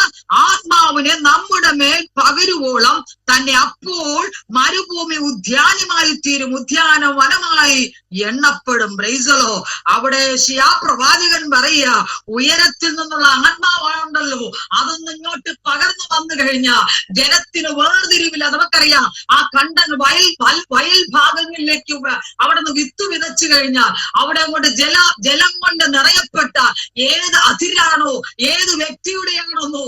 Speaker 1: ആത്മാവിനെ നമ്മുടെ മേൽ പകരുവോളം തന്നെ അപ്പോൾ മരുഭൂമി ഉദ്യാനമായി തീരും, ഉദ്യാന വനമായി എണ്ണപ്പെടും. Praise the Lord. അവിടെ യെശയ്യാപ്രവാചകൻ പറയുക, ഉയരത്തിൽ നിന്നുള്ള ആത്മാവാണല്ലോ, അതൊന്നും ഇങ്ങോട്ട് പകർന്നു വന്നു കഴിഞ്ഞാൽ ജനത്തിന് വേർതിരിവില്ല. നമുക്കറിയാം, ആ കണ്ടൻ വയൽ ഭാഗങ്ങളിലേക്ക് അവിടെ നിന്ന് വിത്ത് വിതച്ചു കഴിഞ്ഞാൽ അവിടെ അങ്ങോട്ട് ജലം കൊണ്ട് നിറയപ്പെട്ട ഏത് അതിരാണോ, ഏത് വ്യക്തിയുടെയാണെന്നോ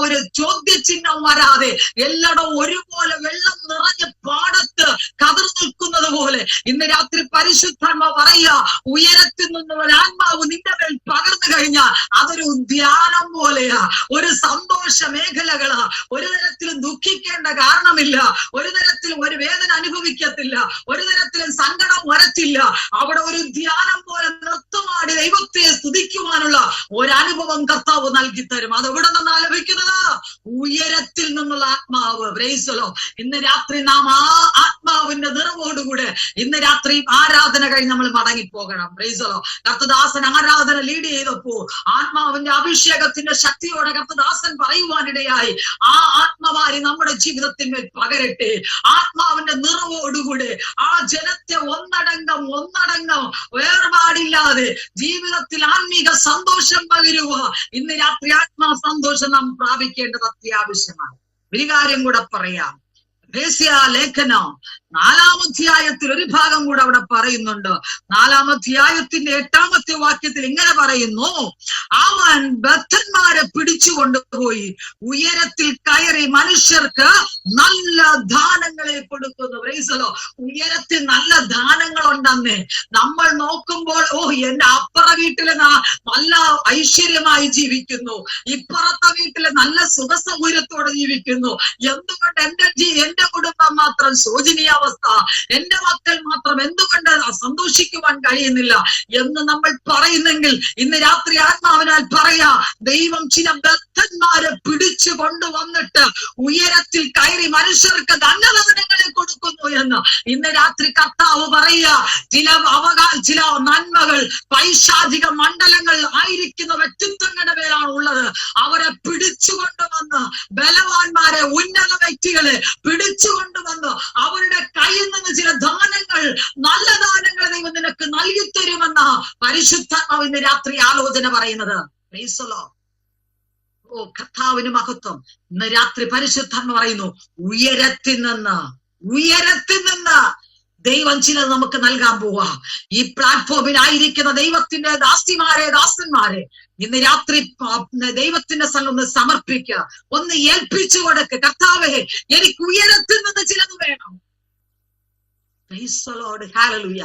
Speaker 1: ഒരു ചോദ്യചിഹ്നം വരാതെ എല്ലായിടവും ഒരുപോലെ വെള്ളം നിറഞ്ഞ പാടത്ത് കതിർ നിൽക്കുന്നത് പോലെ ഇന്ന് രാത്രി പരിശുദ്ധാത്മ പറയുക, ഉയരത്തിൽ നിന്നുള്ള ആത്മാവ് നിന്റെ മേൽ പകർന്നു കഴിഞ്ഞാൽ അതൊരു ധ്യാനം പോലെയാ, ഒരു സന്തോഷ മേഖലകളാ. ഒരു തരത്തിലും ദുഃഖിക്കേണ്ട കാരണമില്ല, ഒരു തരത്തിലും ഒരു വേദന അനുഭവിക്കത്തില്ല, ഒരു തരത്തിലും സങ്കടം വരത്തില്ല. അവിടെ ഒരു ധ്യാനം പോലെ നൃത്തമാടി ദൈവത്തെ സ്തുതിക്കുവാനുള്ള ഒരനുഭവം കർത്താവ് നൽകി തരും. അത് എവിടെ നിന്ന് ആലപിക്കുന്നത്? ഉയരത്തിൽ നിന്നുള്ള ആത്മാവ്. Price the Lord. ഇന്ന് രാത്രി നാം ആ ആത്മാവിന്റെ നിറവോടുകൂടെ ഇന്ന് രാത്രി ആരാധന കഴിഞ്ഞ് നമ്മൾ മടങ്ങിപ്പോകണം. Praise the Lord. കർത്തദാസൻ ആരാധന ലീഡ് ചെയ്തപ്പോ ആത്മാവിന്റെ അഭിഷേകത്തിന്റെ ശക്തിയോടെ കർത്തദാസൻ പറയുവാനിടയായി, ആ ആത്മവാരി നമ്മുടെ ജീവിതത്തിന്മേൽ പകരട്ടെ. ആത്മാവിന്റെ നിറവോടുകൂടെ ആ ജനത്തെ ഒന്നടങ്കം വേർപാടില്ലാതെ ജീവിതത്തിൽ ആത്മീക സന്തോഷം പകരുക. ഇന്ന് രാത്രി ആത്മാ സന്തോഷം നാം പ്രാപിക്കേണ്ടത് അത്യാവശ്യമാണ്. ഒരു കാര്യം കൂടെ പറയാം. ലേഖനം 4-ാം അധ്യായത്തിൽ ഒരു ഭാഗം കൂടെ അവിടെ പറയുന്നുണ്ട്. 4-ാം അധ്യായത്തിന്റെ 8-ാമത്തെ വാക്യത്തിൽ ഇങ്ങനെ പറയുന്നു, അവൻ ബദ്ധന്മാരെ പിടിച്ചു കൊണ്ടുപോയി ഉയരത്തിൽ കയറി മനുഷ്യർക്ക് നല്ല ദാനങ്ങളെ കൊടുക്കുന്നു. Price the Lord. ഉയരത്തിൽ നല്ല ദാനങ്ങൾ ഉണ്ടെന്നേ. നമ്മൾ നോക്കുമ്പോൾ എന്റെ അപ്പുറ വീട്ടില് നല്ല ഐശ്വര്യമായി ജീവിക്കുന്നു, ഇപ്പുറത്തെ വീട്ടില് നല്ല സുഖസൗകര്യത്തോടെ ജീവിക്കുന്നു. എന്തുകൊണ്ട് എന്റെ കുടുംബം മാത്രം ശോചനീയാവസ്ഥ, എന്റെ മക്കൾ മാത്രം എന്തുകൊണ്ട് സന്തോഷിക്കുവാൻ കഴിയുന്നില്ല എന്ന് നമ്മൾ പറയുന്നെങ്കിൽ ഇന്ന് രാത്രി ആത്മാവിനാൽ പറയാ, ദൈവം ചില ബദ്ധന്മാരെ പിടിച്ചു കൊണ്ടുവന്നിട്ട് ഉയരത്തിൽ കയറി മനുഷ്യർക്ക് ധനദാനങ്ങളെ കൊടുക്കുന്നു എന്ന്. ഇന്ന് രാത്രി കർത്താവ് പറയുക, ചില നന്മകൾ പൈശാചിക മണ്ഡലങ്ങൾ ആയിരിക്കുന്ന വ്യക്തിത്വങ്ങളുടെ പേരാണ് ഉള്ളത്. അവരെ പിടിച്ചുകൊണ്ടുവന്ന് ബലവാന്മാരെ, ഉന്നത വ്യക്തികളെ പിടിച്ചുകൊണ്ടുവന്ന് അവരുടെ കയ്യിൽ നിന്ന് ചില ദാനങ്ങൾ, നല്ല ദാനങ്ങൾ ദൈവം നിനക്ക് നൽകി തരുമെന്ന പരിശുദ്ധാത്മാവ് ഇന്ന് രാത്രി ആലോചന പറയുന്നത്. Price the Lord. കർത്താവിന് മഹത്വം. ഇന്ന് രാത്രി പരിശുദ്ധാത്മ പറയുന്നു, ഉയരത്തിൽ നിന്ന് ദൈവം ചിലത് നമുക്ക് നൽകാൻ പോവാ. ഈ പ്ലാറ്റ്ഫോമിലായിരിക്കുന്ന ദൈവത്തിന്റെ ദാസന്മാരെ ഇന്ന് രാത്രി ദൈവത്തിന്റെ സ്ഥലം ഒന്ന് സമർപ്പിക്കുക, ഒന്ന് ഏൽപ്പിച്ചു കൊടുക്ക്. കർത്താവേ, എനിക്ക് ഉയരത്തിൽ നിന്ന് ചിലത് വേണം. Price the Lord. ഹല്ലേലൂയ.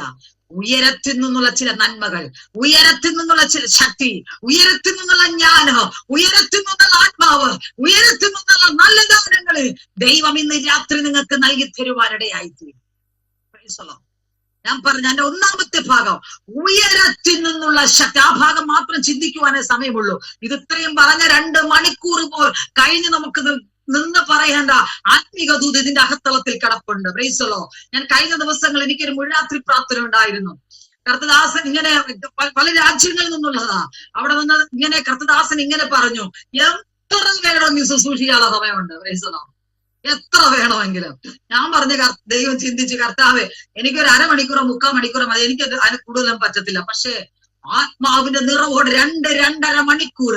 Speaker 1: ഉയരത്തിൽ നിന്നുള്ള ചില നന്മകൾ, ഉയരത്തിൽ നിന്നുള്ള ചില ശക്തി, ഉയരത്തിൽ നിന്നുള്ള ജ്ഞാനം, ഉയരത്തിൽ നിന്നുള്ള ആത്മാവ്, ഉയരത്തിൽ നിന്നുള്ള നല്ല ദാനങ്ങള് ദൈവം ഇന്ന് രാത്രി നിങ്ങൾക്ക് നൽകി തരുവാനിടയായിത്തീരും. ഞാൻ പറഞ്ഞ എന്റെ 1-ാമത്തെ ഭാഗം, ഉയരത്തിൽ നിന്നുള്ള ശക്തി. ആ ഭാഗം മാത്രം ചിന്തിക്കുവാനേ സമയമുള്ളൂ. ഇത് ഇത്രയും പറഞ്ഞ 2 മണിക്കൂർ കഴിഞ്ഞ് നമുക്ക് നിന്ന് പറയേണ്ട ആത്മീക ദൂത് ഇതിന്റെ അകത്തളത്തിൽ കിടപ്പുണ്ട്. Price the Lord. ഞാൻ കഴിഞ്ഞ ദിവസങ്ങൾ എനിക്കൊരു മുഴുരാത്രി പ്രാർത്ഥന ഉണ്ടായിരുന്നു. കർത്തദാസൻ ഇങ്ങനെ പല രാജ്യങ്ങളിൽ നിന്നുള്ളതാ. അവിടെ നിന്ന് ഇങ്ങനെ കർത്തദാസൻ ഇങ്ങനെ പറഞ്ഞു, എത്ര വേണമെങ്കിൽ ശുശ്രൂഷിക്കാനുള്ള സമയമുണ്ട്. Price the Lord. എത്ര വേണമെങ്കിലും. ഞാൻ പറഞ്ഞ ദൈവം ചിന്തിച്ച്, കർത്താവേ, എനിക്കൊരു 1/2 മണിക്കൂറോ 3/4 മണിക്കൂറോ മതി, എനിക്കത് അതിന് കൂടുതലും പറ്റത്തില്ല. പക്ഷേ ആത്മാവിന്റെ നിറവോട് 2-2.5 മണിക്കൂർ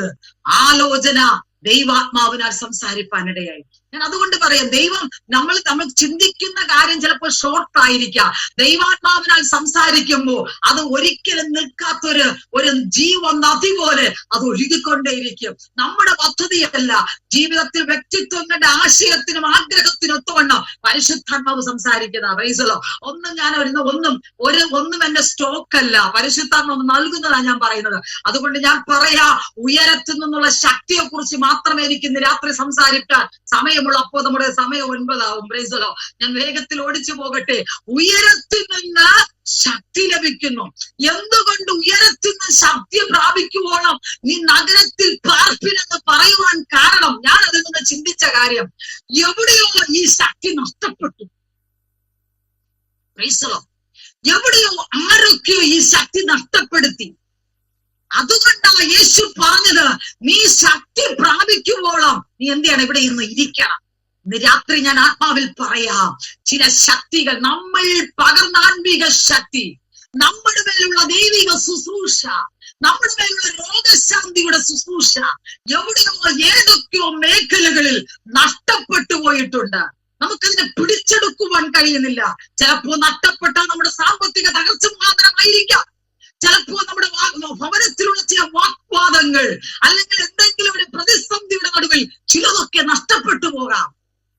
Speaker 1: ആലോചന ദൈവാത്മാവിനാൽ സംസാരിപ്പാനിടയായി. ഞാൻ അതുകൊണ്ട് പറയാം, ദൈവം നമ്മൾ ചിന്തിക്കുന്ന കാര്യം ചിലപ്പോൾ ഷോർട്ട് ആയിരിക്കാം. ദൈവാത്മാവിനാൽ സംസാരിക്കുമ്പോൾ അത് ഒരിക്കലും നിൽക്കാത്തൊരു ജീവനദി പോലെ അത് ഒഴുകിക്കൊണ്ടേയിരിക്കും. നമ്മുടെ പദ്ധതിയല്ല, ജീവിതത്തിൽ വ്യക്തിത്വങ്ങളുടെ ആശയത്തിനും ആഗ്രഹത്തിനും ഒത്തുവണ്ണം പരിശുദ്ധാത്മാവ് സംസാരിക്കുന്ന. Price the Lord. ഒന്നും എന്റെ സ്റ്റോക്ക് അല്ല, പരിശുദ്ധാത്മാവ് നൽകുന്നതാണ് ഞാൻ പറയുന്നത്. അതുകൊണ്ട് ഞാൻ പറയാ, ഉയരത്തിൽ നിന്നുള്ള ശക്തിയെ കുറിച്ച് മാത്രമേ എനിക്ക് ഇന്ന് രാത്രി സംസാരിക്കാൻ സമയമുള്ളപ്പോൾ നമ്മുടെ സമയം 9 ആവും. Price the Lord. ഞാൻ വേഗത്തിൽ ഓടിച്ചു പോകട്ടെ. ഉയരത്തിൽ നിന്ന് ശക്തി ലഭിക്കുന്നു. എന്തുകൊണ്ട് ഉയരത്തിൽ നിന്ന് ശക്തി പ്രാപിക്കുവോളം നീ നഗരത്തിൽ പാർപ്പിനെന്ന് പറയുവാൻ കാരണം, ഞാൻ അതിൽ നിന്ന് ചിന്തിച്ച കാര്യം, എവിടെയോ ഈ ശക്തി നഷ്ടപ്പെട്ടു. Price the Lord. എവിടെയോ ആരൊക്കെയോ ഈ ശക്തി നഷ്ടപ്പെടുത്തി. അതുകൊണ്ടാണ് യേശു പറഞ്ഞത്, നീ ശക്തി പ്രാപിക്കുമ്പോളം നീ എന്ത് ചെയ്യണം? ഇവിടെ ഇരുന്ന് ഇരിക്കണം. ഇന്ന് രാത്രി ഞാൻ ആത്മാവിൽ പറയാം, ചില ശക്തികൾ നമ്മൾ പകർന്ന ആത്മീക ശക്തി, നമ്മുടെ മേലുള്ള ദൈവിക ശുശ്രൂഷ, നമ്മുടെ മേലുള്ള രോഗശാന്തിയുടെ ശുശ്രൂഷ എവിടെയോ ഏതൊക്കെയോ മേഖലകളിൽ നഷ്ടപ്പെട്ടു പോയിട്ടുണ്ട്. നമുക്കതിനെ പിടിച്ചെടുക്കുവാൻ കഴിയുന്നില്ല. ചിലപ്പോ നഷ്ടപ്പെട്ട നമ്മുടെ സാമ്പത്തിക തകർച്ച മാത്രമായിരിക്കാം, ചിലപ്പോൾ നമ്മുടെ ഭവനത്തിലുള്ള ചില വാഗ്വാദങ്ങൾ, അല്ലെങ്കിൽ എന്തെങ്കിലും ഒരു പ്രതിസന്ധിയുടെ നടുവിൽ ചിലതൊക്കെ നഷ്ടപ്പെട്ടു പോകാം.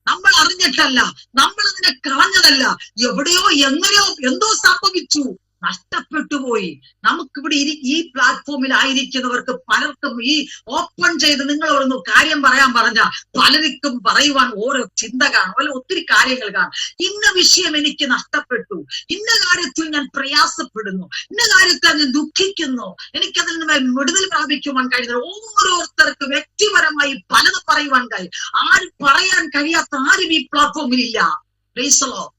Speaker 1: നമ്മൾ അറിഞ്ഞിട്ടല്ല, നമ്മൾ അതിനെ കളഞ്ഞതല്ല, എവിടെയോ എങ്ങനെയോ എന്തോ സംഭവിച്ചു, നഷ്ടപ്പെട്ടു പോയി. നമുക്കിവിടെ ഈ പ്ലാറ്റ്ഫോമിൽ ആയിരിക്കുന്നവർക്ക് പലർക്കും ഈ ഓപ്പൺ ചെയ്ത് നിങ്ങളോടൊന്ന് കാര്യം പറയാൻ പറഞ്ഞ പലർക്കും പറയുവാൻ ഓരോ ചിന്ത കാണും, അല്ല ഒത്തിരി കാര്യങ്ങൾ കാണും. ഇന്ന വിഷയം എനിക്ക് നഷ്ടപ്പെട്ടു, ഇന്ന കാര്യത്തിൽ ഞാൻ പ്രയാസപ്പെടുന്നു, ഇന്ന കാര്യത്തിൽ ഞാൻ ദുഃഖിക്കുന്നു, എനിക്കതിൽ നിന്ന് വിടുതൽ പ്രാപിക്കുവാൻ കഴിയുന്നത്. ഓരോരുത്തർക്ക് വ്യക്തിപരമായി പലതും പറയുവാൻ കഴിയും. ആരും പറയാൻ കഴിയാത്ത ആരും ഈ പ്ലാറ്റ്ഫോമിൽ ഇല്ല. Price the Lord.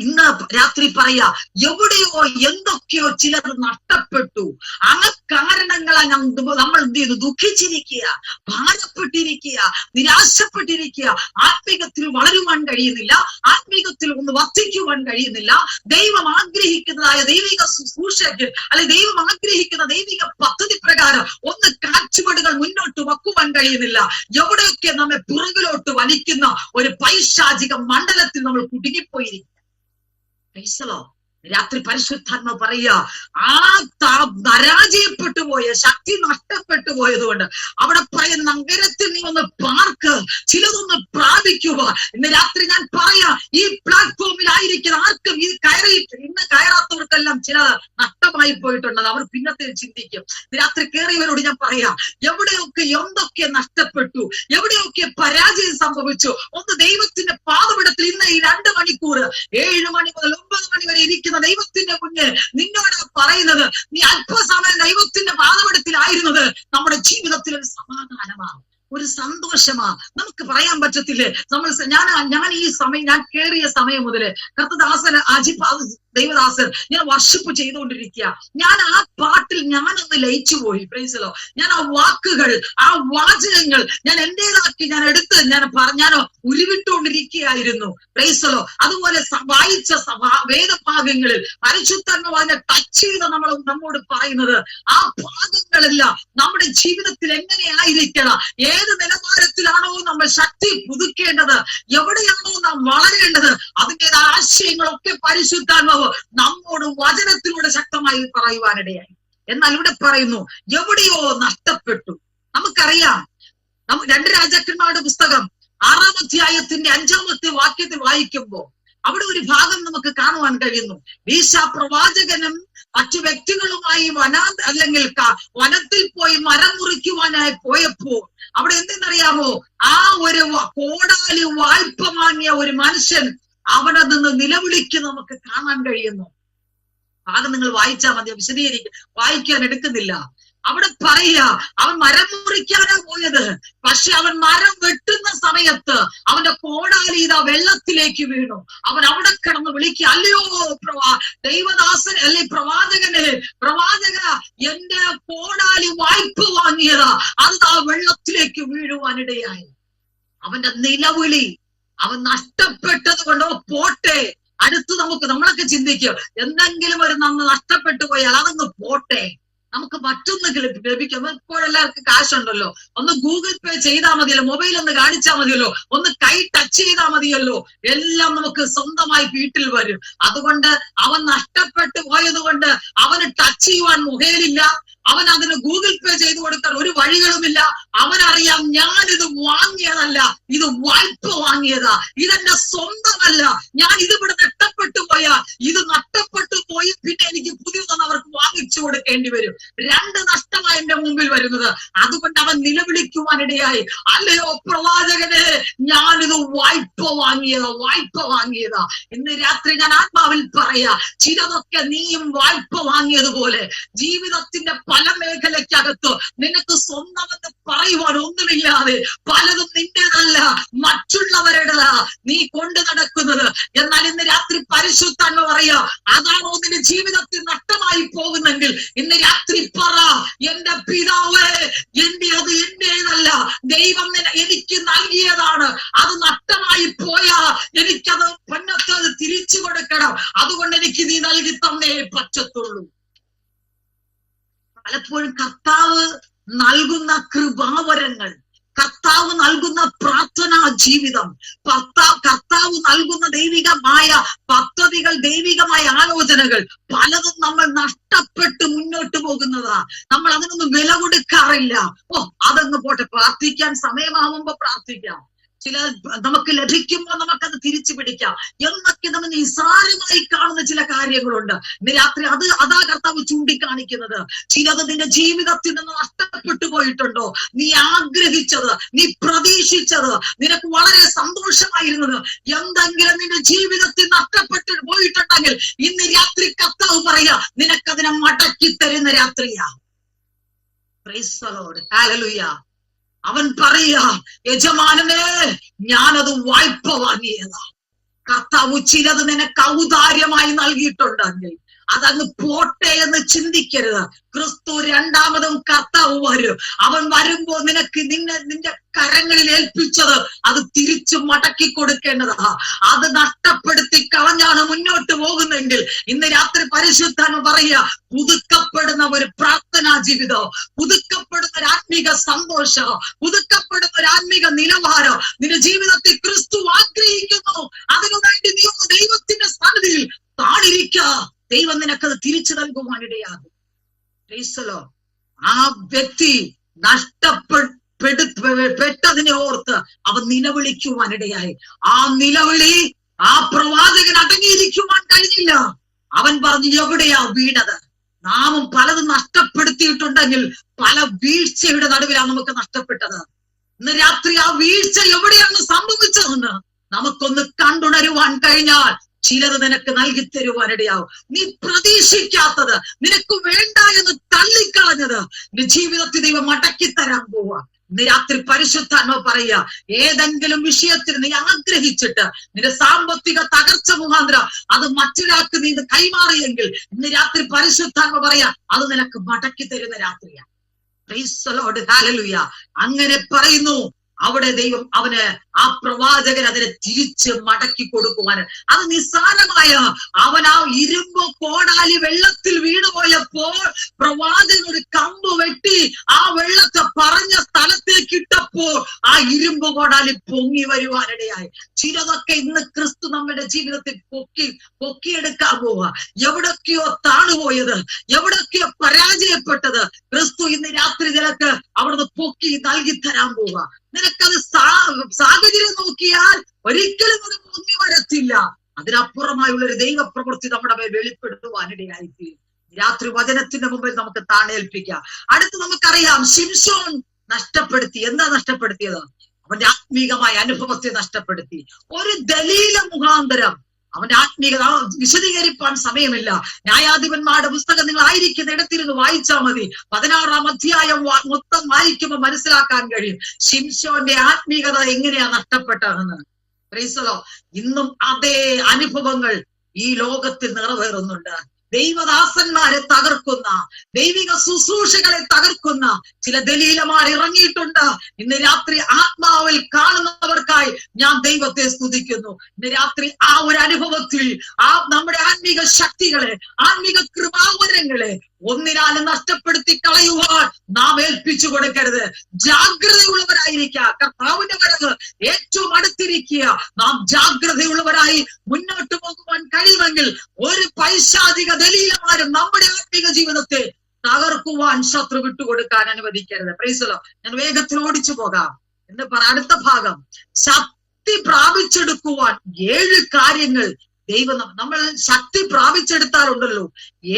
Speaker 1: ഇന്ന് രാത്രി പറയാ, എവിടെയോ എന്തൊക്കെയോ ചിലർ നഷ്ടപ്പെട്ടു. ആ കാരണങ്ങളാൽ നമ്മൾ എന്ത് ചെയ്തു? ദുഃഖിച്ചിരിക്കുക, ഭാരപ്പെട്ടിരിക്കുക, നിരാശപ്പെട്ടിരിക്കുക. ആത്മീകത്തിൽ വളരുവാൻ കഴിയുന്നില്ല, ആത്മീകത്തിൽ ഒന്ന് വർദ്ധിക്കുവാൻ കഴിയുന്നില്ല. ദൈവം ആഗ്രഹിക്കുന്നതായ ദൈവിക ശുശ്രൂഷയ്ക്ക്, അല്ലെ ദൈവം ആഗ്രഹിക്കുന്ന ദൈവിക പദ്ധതി പ്രകാരം ഒന്ന് കാഴ്ചപ്പാടുകൾ മുന്നോട്ട് വെക്കുവാൻ കഴിയുന്നില്ല. എവിടെയൊക്കെ നമ്മെ പുറകിലോട്ട് വലിക്കുന്ന ഒരു പൈശാചിക മണ്ഡലത്തിൽ നമ്മൾ കുടുങ്ങിപ്പോയിരിക്കും. രാത്രി പരിശുദ്ധാത്മ പറയുക, ആ പരാജയപ്പെട്ടു പോയ, ശക്തി നഷ്ടപ്പെട്ടു പോയത് കൊണ്ട് അവിടെ പറയുന്ന നഗരത്തിൽ നീ ഒന്ന് പാർക്ക്, ചിലതൊന്ന് പ്രാപിക്കുക. ഇന്ന് രാത്രി ഞാൻ പറയാ, ഈ പ്ലാറ്റ്ഫോമിൽ ആയിരിക്കുന്ന ആർക്കും ഇത് കയറിയിട്ട് ഇന്ന് കയറാത്തവർക്കെല്ലാം ചില നഷ്ടമായി പോയിട്ടുണ്ട്. അവർ പിന്നത്തെ ചിന്തിക്കും. രാത്രി കയറിയവരോട് ഞാൻ പറയാ, എവിടെയൊക്കെ എന്തൊക്കെ നഷ്ടപ്പെട്ടു, എവിടെയൊക്കെ പരാജയം സംഭവിച്ചു, ഒന്ന് ദൈവത്തിന്റെ പാദപീഠത്തിൽ ഇന്ന് ഈ 2 മണിക്കൂർ 7 മണി മുതൽ 9 മണി വരെ ഇരിക്കുന്ന ദൈവത്തിന്റെ മുന്നിൽ നിന്നോട് പറയുന്നത്, നീ അല്പസമയം ദൈവത്തിന്റെ പാദപീഠത്തിലായിരുന്നത് നമ്മുടെ ജീവിതത്തിൽ ഒരു സമാധാനമാണ്, ഒരു സന്തോഷമാ. നമുക്ക് പറയാൻ പറ്റത്തില്ലേ? ഞാൻ ഈ സമയം, ഞാൻ കേറിയ സമയം മുതല് കർത്തദാസൻ ദൈവദാസൻ ഞാൻ വർഷിപ്പ് ചെയ്തുകൊണ്ടിരിക്കുക. ഞാൻ ആ പാട്ടിൽ ഞാനൊന്ന് ലയിച്ചു പോയി. Price the Lord. ഞാൻ ആ വാക്കുകൾ, ആ വാചകങ്ങൾ ഞാൻ എന്റേതാക്കി ഞാൻ എടുത്ത് ഞാൻ ഉരുവിട്ടുകൊണ്ടിരിക്കുകയായിരുന്നു. Price the Lord. അതുപോലെ വായിച്ച വേദഭാഗങ്ങളിൽ പരിശുദ്ധാത്മാവ് അതിനെ ടച്ച് ചെയ്ത് നമ്മോട് പറയുന്നത്, ആ ഭാഗങ്ങളെല്ലാം നമ്മുടെ ജീവിതത്തിൽ എങ്ങനെയായിരിക്കണം, ഏത് നിലവാരത്തിലാണോ നമ്മൾ ശക്തി പുതുക്കേണ്ടത്, എവിടെയാണോ നാം വളരേണ്ടത്, അതിന്റെ ആശയങ്ങളൊക്കെ പരിശുദ്ധാത്മാവ് നമ്മോട് വചനത്തിലൂടെ ശക്തമായി പറയുവാനിടയായി. എന്നാൽ ഇവിടെ പറയുന്നു, എവിടെയോ നഷ്ടപ്പെട്ടു. നമുക്കറിയാം, 2 രാജാക്കന്മാരുടെ പുസ്തകം 6-ാം അധ്യായത്തിന്റെ 5-ാമത്തെ വാക്യത്തിൽ വായിക്കുമ്പോൾ അവിടെ ഒരു ഭാഗം നമുക്ക് കാണുവാൻ കഴിയുന്നു. ഈശാ പ്രവാചകനും മറ്റു വ്യക്തികളുമായി അല്ലെങ്കിൽ വനത്തിൽ പോയി മരം മുറിക്കുവാനായി പോയപ്പോൾ അവിടെ എന്തെന്നറിയാമോ? ആ ഒരു കോടാലി വായ്പ വാങ്ങിയ ഒരു മനുഷ്യൻ അവനെ നിന്ന് നിലവിളിക്ക് നമുക്ക് കാണാൻ കഴിയുന്നു. ഭാഗം നിങ്ങൾ വായിച്ചാൽ മതി, വായിക്കാൻ എടുക്കുന്നില്ല. അവിടെ പറയുക, അവൻ മരം മുറിക്കാനാ പോയത്. പക്ഷെ അവൻ മരം വെട്ടുന്ന സമയത്ത് അവന്റെ കോടാലി ഇതാ വെള്ളത്തിലേക്ക് വീണു. അവൻ അവിടെ കിടന്ന് വിളിക്കുക, അല്ലയോ ദൈവദാസൻ, അല്ലെ പ്രവാചക, എന്റെ കോടാലി വായ്പ വാങ്ങിയതാ, അത് ആ വെള്ളത്തിലേക്ക് വീഴുവാനിടയായി. അവന്റെ നിലവിളി, അവൻ നഷ്ടപ്പെട്ടത് കൊണ്ടോ പോട്ടെ, അടുത്ത് നമ്മളൊക്കെ ചിന്തിക്കും, എന്തെങ്കിലും ഒരു നഷ്ടപ്പെട്ടു പോയാൽ അതങ്ങ് പോട്ടെ, നമുക്ക് മറ്റൊന്ന് ലഭിക്കും. ഇപ്പോഴെല്ലാവർക്കും കാശുണ്ടല്ലോ, ഒന്ന് ഗൂഗിൾ പേ ചെയ്താൽ മതിയല്ലോ, മൊബൈൽ ഒന്ന് കാണിച്ചാൽ മതിയല്ലോ, ഒന്ന് കൈ ടച്ച് ചെയ്താൽ മതിയല്ലോ, എല്ലാം നമുക്ക് സ്വന്തമായി വീട്ടിൽ വരും. അതുകൊണ്ട് അവൻ നഷ്ടപ്പെട്ടു പോയത് കൊണ്ട് അവന് ടച്ച് ചെയ്യുവാൻ മൊബൈലില്ല, അവൻ അതിന് ഗൂഗിൾ പേ ചെയ്തു കൊടുക്കാൻ ഒരു വഴികളുമില്ല. അവനറിയാം, ഞാനിത് വാങ്ങിയതല്ല, ഇത് വായ്പ വാങ്ങിയതാ, ഇതെന്റെ സ്വന്തമല്ല. ഞാൻ ഇതിവിടെ നഷ്ടപ്പെട്ടു പോയാ ഇത് നഷ്ടപ്പെട്ടു പോയി, പിന്നെ എനിക്ക് പുതിയതൊന്നും അവർക്ക് വാങ്ങിച്ചു കൊടുക്കേണ്ടി വരും. 2 നഷ്ടമായി എന്റെ മുമ്പിൽ വരുന്നത്. അതുകൊണ്ട് അവൻ നിലവിളിക്കുവാനിടയായി, അല്ലയോ പ്രവാചകനെ, ഞാനിത് വായ്പ വാങ്ങിയതാ. ഇന്ന് രാത്രി ഞാൻ ആത്മാവിൽ പറയാ, ചിലതൊക്കെ നീയും വായ്പ വാങ്ങിയതുപോലെ ജീവിതത്തിന്റെ പല മേഖലയ്ക്കകത്ത് നിനക്ക് സ്വന്തമെന്ന് പറയുവാൻ ഒന്നുമില്ലാതെ പലതും നിന്റേതല്ല, മറ്റുള്ളവരുടേതാ നീ കൊണ്ടു നടക്കുന്നത്. എന്നാൽ ഇന്ന് രാത്രി പരിശുദ്ധാത്മ പറയാ, അതാണോ നിന്റെ ജീവിതത്തിൽ നഷ്ടമായി പോകുന്നെങ്കിൽ ഇന്ന് രാത്രി പറ, എന്റെ പിതാവേ, അത് എന്റേതല്ല, ദൈവം എനിക്ക് നൽകിയതാണ്. അത് നഷ്ടമായി പോയാ എനിക്കത് പൊന്നത്തത് തിരിച്ചു കൊടുക്കണം. അതുകൊണ്ട് എനിക്ക് നീ നൽകി തന്നേ പറ്റത്തുള്ളൂ. പലപ്പോഴും കർത്താവ് നൽകുന്ന കൃപാവരങ്ങൾ കർത്താവ് നൽകുന്ന പ്രാർത്ഥനാ ജീവിതം, കർത്താവ് നൽകുന്ന ദൈവികമായ പദ്ധതികൾ, ദൈവികമായ ആലോചനകൾ പലതും നമ്മൾ നഷ്ടപ്പെട്ട് മുന്നോട്ട് പോകുന്നതാ. നമ്മൾ അതിനൊന്നും വില കൊടുക്കാറില്ല. അതങ്ങ് പോട്ടെ, പ്രാർത്ഥിക്കാൻ സമയമാവുമ്പോ പ്രാർത്ഥിക്കാം, ചില നമുക്ക് ലഭിക്കുമ്പോൾ നമുക്കത് തിരിച്ചു പിടിക്കാം എന്നൊക്കെ നമ്മൾ നിസ്സാരമായി കാണുന്ന ചില കാര്യങ്ങളുണ്ട്. ഇന്ന് രാത്രി അതാ കർത്താവ് ചൂണ്ടിക്കാണിക്കുന്നത്. ചിലത് നിന്റെ ജീവിതത്തിൽ നിന്ന് നഷ്ടപ്പെട്ടു പോയിട്ടുണ്ടോ? നീ ആഗ്രഹിച്ചത്, നീ പ്രതീക്ഷിച്ചത്, നിനക്ക് വളരെ സന്തോഷമായിരുന്നത് എന്തെങ്കിലും നിന്റെ ജീവിതത്തിൽ നഷ്ടപ്പെട്ടു പോയിട്ടുണ്ടെങ്കിൽ ഇന്ന് രാത്രി കർത്താവ് പറയാ, നിനക്കതിനെ മടക്കി തരുന്ന രാത്രിയാ. Price the Lord, hallelujah. അവൻ പറയാ, യജമാനനെ ഞാനത് വായ്പ വാങ്ങിയതാ. കർത്താവ് ചിലത് നിനക്ക് ഔദാര്യമായി നൽകിയിട്ടുണ്ടെങ്കിൽ അതങ്ങ് പോട്ടെ എന്ന് ചിന്തിക്കരുത്. ക്രിസ്തു രണ്ടാമതും കർത്താവ് വരും. അവൻ വരുമ്പോ നിനക്ക് നിന്റെ കരങ്ങളിൽ ഏൽപ്പിച്ചത് അത് തിരിച്ചു മടക്കി കൊടുക്കേണ്ടതാ. അത് നഷ്ടപ്പെടുത്തി കളഞ്ഞാണ് മുന്നോട്ട് പോകുന്നെങ്കിൽ ഇന്ന് രാത്രി പരിശുദ്ധാത്മ പറയുക, പുതുക്കപ്പെടുന്ന ഒരു പ്രാർത്ഥനാ ജീവിതം, പുതുക്കപ്പെടുന്ന ഒരു ആത്മീക സന്തോഷം, പുതുക്കപ്പെടുന്ന ഒരു ആത്മീക നിലവാരം നിന്റെ ജീവിതത്തിൽ ക്രിസ്തു ആഗ്രഹിക്കുന്നു. അതിനുവേണ്ടി നീ ദൈവത്തിന്റെ സന്നിധിയിൽ താണിരിക്ക. ദൈവം നിനക്കത് തിരിച്ചു നൽകുവാനിടയാകും. ആ വ്യക്തി നഷ്ടപ്പെട്ടതിനെ ഓർത്ത് അവൻ നിലവിളിക്കുവാനിടയായി. ആ നിലവിളി ആ പ്രവാചകൻ അടങ്ങിയിരിക്കുവാൻ കഴിഞ്ഞില്ല. അവൻ പറഞ്ഞു, എവിടെയാ വീണത്? നാമും പലതും നഷ്ടപ്പെടുത്തിയിട്ടുണ്ടെങ്കിൽ പല വീഴ്ചയുടെ നടുവിലാണ് നമുക്ക് നഷ്ടപ്പെട്ടത്. ഇന്ന് രാത്രി ആ വീഴ്ച എവിടെയാണ് സംഭവിച്ചതെന്ന് നമുക്കൊന്ന് കണ്ടുണരുവാൻ കഴിഞ്ഞാൽ ചിലത് നിനക്ക് നൽകി തരുവാനിടയാവും. നീ പ്രതീക്ഷിക്കാത്തത്, നിനക്ക് വേണ്ട എന്ന് തള്ളിക്കളഞ്ഞത് നിന്റെ ജീവിതത്തിൽ ദൈവം മടക്കി തരാൻ പോവാ. ഇന്ന് രാത്രി പരിശുദ്ധാത്മാവ് പറയുക, ഏതെങ്കിലും വിഷയത്തിൽ നീ ആഗ്രഹിച്ചിട്ട് നിന്റെ സാമ്പത്തിക തകർച്ച മുഖാന്തരം അത് മറ്റൊരാൾക്ക് നീ കൈമാറിയെങ്കിൽ ഇന്ന് രാത്രി പരിശുദ്ധാത്മാവ് പറയാ, അത് നിനക്ക് മടക്കി തരുന്ന രാത്രിയാണ്. Price the Lord, hallelujah. അങ്ങനെ പറയുന്നു. അവിടെ ദൈവം അവന് ആ പ്രവാചകൻ അതിനെ തിരിച്ച് മടക്കി കൊടുക്കുവാൻ, അത് നിസ്സാരമായ അവൻ ആ ഇരുമ്പ് കോടാലി വെള്ളത്തിൽ വീണുപോയപ്പോൾ പ്രവാചകൻ ഒരു കമ്പ് വെട്ടി ആ വെള്ളത്തെ പറഞ്ഞ സ്ഥലത്തേക്ക് ഇട്ടപ്പോൾ ആ ഇരുമ്പ് കോടാലി പൊങ്ങി വരുവാനിടയായി. ചിലതൊക്കെ ഇന്ന് ക്രിസ്തു നമ്മുടെ ജീവിതത്തിൽ പൊക്കിയെടുക്കാൻ പോവുക. എവിടൊക്കെയോ താണുപോയത്, എവിടൊക്കെയോ പരാജയപ്പെട്ടത് ക്രിസ്തു ഇന്ന് രാത്രി നിനക്ക് അവിടുന്ന് പൊക്കി നൽകി തരാൻ പോവുക. നിനക്കത് സാഹചര്യം നോക്കിയാൽ ഒരിക്കലും അത് പൊങ്ങി വരത്തില്ല. അതിനപ്പുറമായുള്ള ഒരു ദൈവപ്രവൃത്തി നമ്മുടെ മേൽ വെളിപ്പെടുത്തുവാനിടയായിത്തീരും. രാത്രി വചനത്തിന്റെ മുമ്പിൽ നമുക്ക് താണേൽപ്പിക്കാം. അടുത്ത് നമുക്കറിയാം, ശിംശോൻ നഷ്ടപ്പെടുത്തി. എന്താ നഷ്ടപ്പെടുത്തിയത്? അവന്റെ ആത്മീകമായ അനുഭവത്തെ നഷ്ടപ്പെടുത്തി. ഒരു ദലീല മുഖാന്തരം അവന്റെ ആത്മീയത വിശദീകരിപ്പാൻ സമയമില്ല. ന്യായാധിപന്മാരുടെ പുസ്തകം നിങ്ങൾ ആയിരിക്കുന്ന ഇടത്തിരുന്ന് വായിച്ചാൽ മതി. 16-ാം അധ്യായം മൊത്തം വായിക്കുമ്പോൾ മനസ്സിലാക്കാൻ കഴിയും ശിംശോന്റെ ആത്മീയത എങ്ങനെയാ നഷ്ടപ്പെട്ടതെന്ന്. Price the Lord. ഇന്നും അതേ അനുഭവങ്ങൾ ഈ ലോകത്തിൽ നിറവേറുന്നുണ്ട്. ദൈവദാസന്മാരെ തകർക്കുന്ന, ദൈവിക ശുശ്രൂഷകളെ തകർക്കുന്ന ചില ദലീലമാർ ഇറങ്ങിയിട്ടുണ്ട്. ഇന്ന് രാത്രി ആത്മാവിൽ കാണുന്നവർക്കായി ഞാൻ ദൈവത്തെ സ്തുതിക്കുന്നു. ഇന്ന് രാത്രി ആ ഒരു അനുഭവത്തിൽ ആ നമ്മുടെ ആത്മീക ശക്തികളെ, ആത്മീക കൃപാവരങ്ങളെ ഒന്നിനാലും നഷ്ടപ്പെടുത്തി കളയുവാൻ നാം ഏൽപ്പിച്ചു കൊടുക്കരുത്. ജാഗ്രതയുള്ളവരായിരിക്കുക. കർത്താവിന്റെ വരവ് ഏറ്റവും അടുത്തിരിക്കുക. നാം ജാഗ്രതയുള്ളവരായി മുന്നോട്ട് പോകുവാൻ കഴിയുമെങ്കിൽ ഒരു പൈശാചിക ദലീലമാരും നമ്മുടെ ആത്മീക ജീവിതത്തെ തകർക്കുവാൻ ശത്രു വിട്ടുകൊടുക്കാൻ അനുവദിക്കരുത്. Price the Lord. ഞാൻ വേഗത്തിൽ ഓടിച്ചു പോകാം. എന്ന് പറ അടുത്ത ഭാഗം, ശക്തി പ്രാപിച്ചെടുക്കുവാൻ 7 കാര്യങ്ങൾ ദൈവം, നമ്മൾ ശക്തി പ്രാപിച്ചെടുത്താലുണ്ടല്ലോ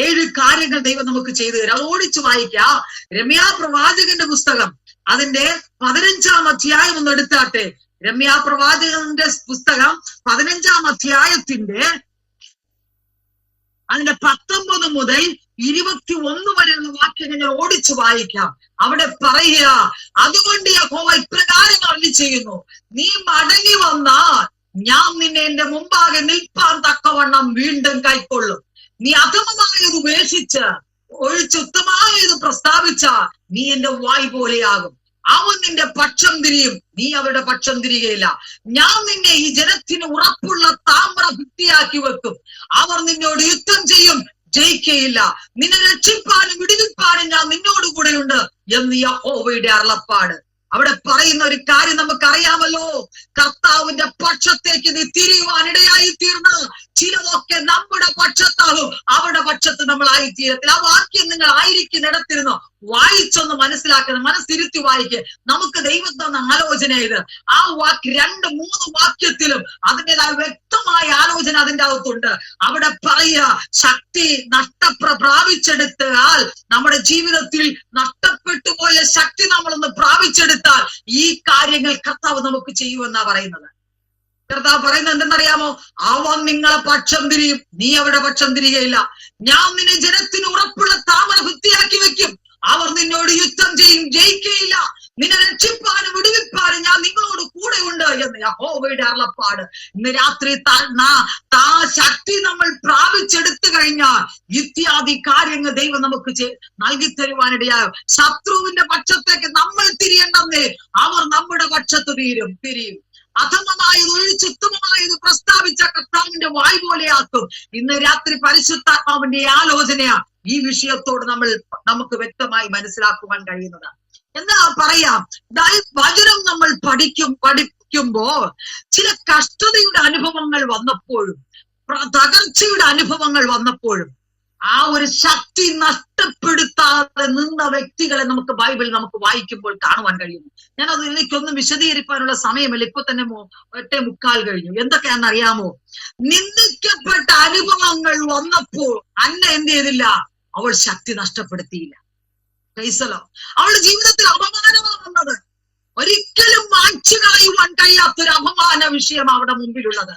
Speaker 1: 7 കാര്യങ്ങൾ ദൈവം നമുക്ക് ചെയ്തു തരാം. അത് ഓടിച്ചു വായിക്കാം. രമ്യാ പ്രവാചകന്റെ പുസ്തകം അതിന്റെ 15-ാം അധ്യായം ഒന്ന് എടുത്താട്ടെ. രമ്യാ പ്രവാചകന്റെ പുസ്തകം 15-ാം അധ്യായത്തിന്റെ അതിന്റെ 19 മുതൽ 21 വരെയുള്ള വാക്യങ്ങൾ ഞാൻ ഓടിച്ചു വായിക്കാം. അവിടെ പറയുക, അതുകൊണ്ട് യഹോവ ഇപ്രകാരം അരുളി ചെയ്യുന്നു, നീ മടങ്ങി വന്നാൽ ഞാൻ നിന്നെ എന്റെ മുമ്പാകെ നിൽപ്പാൻ തക്കവണ്ണം വീണ്ടും കൈക്കൊള്ളും. നീ അധമമായത് ഉപേക്ഷിച്ച് ഒഴിച്ചുത്തമായത് പ്രസ്താവിച്ച നീ എന്റെ വായ് പോലെയാകും. അവൻ നിന്റെ പക്ഷം തിരിയും, നീ അവരുടെ പക്ഷം തിരികയില്ല. ഞാൻ നിന്നെ ഈ ജനത്തിന് ഉറപ്പുള്ള താമ്ര ഭിത്തിയാക്കി വെക്കും. അവർ നിന്നോട് യുദ്ധം ചെയ്യും, ജയിക്കയില്ല. നിന്നെ രക്ഷിപ്പാനും വിടുവിപ്പാനും ഞാൻ നിന്നോട് കൂടെയുണ്ട് എന്ന് യഹോവയുടെ അരുളപ്പാട്. അവിടെ പറയുന്ന ഒരു കാര്യം നമുക്കറിയാമല്ലോ, കർത്താവിന്റെ പക്ഷത്തേക്ക് നീ തിരിയുവാനിടയായി തീർന്ന് ചിലതൊക്കെ നമ്മുടെ പക്ഷത്താകും, അവരുടെ പക്ഷത്ത് നമ്മൾ ആയിത്തീരത്തില്ല. ആ വാക്യം നിങ്ങൾ ആയിരിക്കുന്നിടത്തിരുന്നോ വായിച്ചൊന്ന് മനസ്സിലാക്കണം, മനസ്സിരുത്തി വായിക്കുക. നമുക്ക് ദൈവം തന്ന ആലോചന ഇത്. ആ വാക്ക് 2-3 വാക്യത്തിലും അതിൻ്റെതായ വ്യക്തമായ ആലോചന അതിൻ്റെ അകത്തുണ്ട്. അവിടെ പറയുക, ശക്തി പ്രാപിച്ചെടുത്താൽ നമ്മുടെ ജീവിതത്തിൽ നഷ്ടപ്പെട്ടു പോയ ശക്തി നമ്മളൊന്ന് പ്രാപിച്ചെടുത്താൽ ഈ കാര്യങ്ങൾ കർത്താവ് നമുക്ക് ചെയ്യുമെന്നാ പറയുന്നത്. കർത്താവ് പറയുന്നത് എന്തെന്നറിയാമോ? അവൻ നിങ്ങളെ പക്ഷം തിരിയും, നീ അവരുടെ പക്ഷം തിരികയില്ല. ഞാൻ നിന്നെ ജനത്തിന് ഉറപ്പുള്ള താമര ഭിത്തിയാക്കി വെക്കും, അവർ നിന്നോട് യുദ്ധം ചെയ്യും, ജയിക്കുകയില്ല. നിന്നെ രക്ഷിപ്പാനും വിടുവിപ്പാനും ഞാൻ നിങ്ങളോട് കൂടെ ഉണ്ട് എന്ന് യഹോവയുടെ അരുളപ്പാട്. ഇന്ന് രാത്രി ശക്തി നമ്മൾ പ്രാപിച്ചെടുത്തു കഴിഞ്ഞാൽ ഇത്യാദി കാര്യങ്ങൾ ദൈവം നമുക്ക് നൽകി തരുവാനിടയാകും. ശത്രുവിന്റെ പക്ഷത്തേക്ക് നമ്മൾ തിരിയണ്ടെന്നേ, അവർ നമ്മുടെ പക്ഷത്ത് തിരിയും. അധമമായത് ഒഴിച്ചുത്തമമായത് പ്രസ്താവിച്ച കർത്താവിന്റെ വായ് പോലെയാക്കും. ഇന്ന് രാത്രി പരിശുദ്ധാത്മാവിന്റെ ആലോചനയാ ഈ വിഷയത്തോട് നമുക്ക് വ്യക്തമായി മനസ്സിലാക്കുവാൻ കഴിയുന്നത്. എന്താ പറയാം, വചനം നമ്മൾ പഠിക്കുമ്പോ ചില കഷ്ടതയുടെ അനുഭവങ്ങൾ വന്നപ്പോഴും തകർച്ചയുടെ അനുഭവങ്ങൾ വന്നപ്പോഴും ആ ഒരു ശക്തി നഷ്ടപ്പെടുത്താതെ നിന്ന വ്യക്തികളെ നമുക്ക് ബൈബിൾ നമുക്ക് വായിക്കുമ്പോൾ കാണുവാൻ കഴിയുന്നു. ഞാനത് എനിക്കൊന്നും വിശദീകരിക്കാനുള്ള സമയമല്ല, ഇപ്പൊ തന്നെ 8:45 കഴിഞ്ഞു. എന്തൊക്കെയാണെന്നറിയാമോ? നിന്ദിക്കപ്പെട്ട അനുഭവങ്ങൾ വന്നപ്പോൾ അന്ന എന്ത് ചെയ്തില്ല? അവൾ ശക്തി നഷ്ടപ്പെടുത്തിയില്ല. അവളുടെ ജീവിതത്തിൽ അപമാനമാണ് വന്നത്. ഒരിക്കലും മായ്ച്ചു കളയുവാൻ കഴിയാത്തൊരു അപമാന വിഷയം അവിടെ മുമ്പിലുള്ളത്.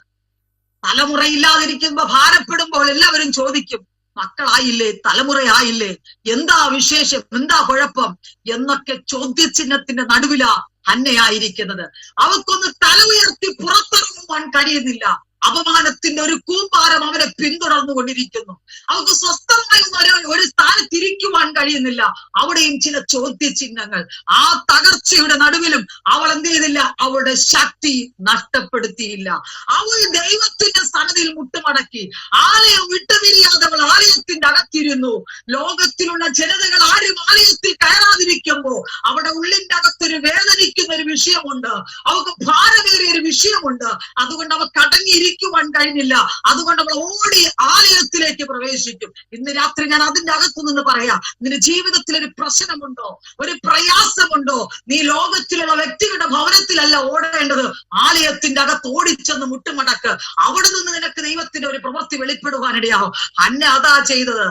Speaker 1: തലമുറയില്ലാതിരിക്കുമ്പോ ഭാരപ്പെടുമ്പോൾ എല്ലാവരും ചോദിക്കും, മക്കളായില്ലേ, തലമുറയായില്ലേ, എന്താ വിശേഷം, എന്താ കുഴപ്പം എന്നൊക്കെ ചോദ്യചിഹ്നത്തിന്റെ നടുവിലാ ഹന്നയായിരിക്കുന്നത്. അവൾക്കൊന്ന് തല ഉയർത്തി പുറത്തിറങ്ങുവാൻ കഴിയുന്നില്ല. അപമാനത്തിന്റെ ഒരു കൂമ്പാരം അവനെ പിന്തുടർന്നു കൊണ്ടിരിക്കുന്നു. അവർക്ക് സ്വസ്ഥമായി ഒരു സ്ഥാനത്തിരിക്കുവാൻ കഴിയുന്നില്ല. അവിടെയും ചില ചോദ്യചിഹ്നങ്ങൾ. ആ തകർച്ചയുടെ നടുവിലും അവൾ എന്ത് ചെയ്തില്ല? അവളുടെ ശക്തി നഷ്ടപ്പെടുത്തിയില്ല. അവൾ ദൈവത്തിന്റെ സന്നിധിയിൽ മുട്ടുമടക്കി ആലയം വിട്ടുപിരിയാതെ അവൾ ആലയത്തിന്റെ അകത്തിരുന്നു. ലോകത്തിലുള്ള ജനതകൾ ആരും ആലയത്തിൽ കയറാതിരിക്കുമ്പോ അവിടെ ഉള്ളിന്റെ അകത്തൊരു വേദനിക്കുന്ന ഒരു വിഷയമുണ്ട്, അവൾക്ക് ഭാരമേറിയ ഒരു വിഷയമുണ്ട്. അതുകൊണ്ട് അവൾക്ക് അടങ്ങിയിരിക്കുവാൻ കഴിഞ്ഞില്ല. അതുകൊണ്ട് അവൾ ഓടി ആലയത്തിലേക്ക് പ്രവേശിക്കും. ഇന്ന് രാത്രി ഞാൻ അതിന്റെ അകത്തു നിന്ന് പറയാം, നിന്റെ ജീവിതത്തിൽ ഒരു പ്രശ്നമുണ്ടോ, ഒരു പ്രയാസമുണ്ടോ? നീ ലോകത്തിലുള്ള വ്യക്തികളുടെ ഭവനത്തിലല്ല ഓടേണ്ടത്, ആലയത്തിന്റെ അകത്ത് ഓടിച്ചെന്ന് മുട്ടുമടക്ക്. അവിടെ നിന്ന് നിനക്ക് ദൈവത്തിന്റെ ഒരു പ്രവൃത്തി വെളിപ്പെടുവാനിടയാവും. അന്ന അതാ ചെയ്തത്.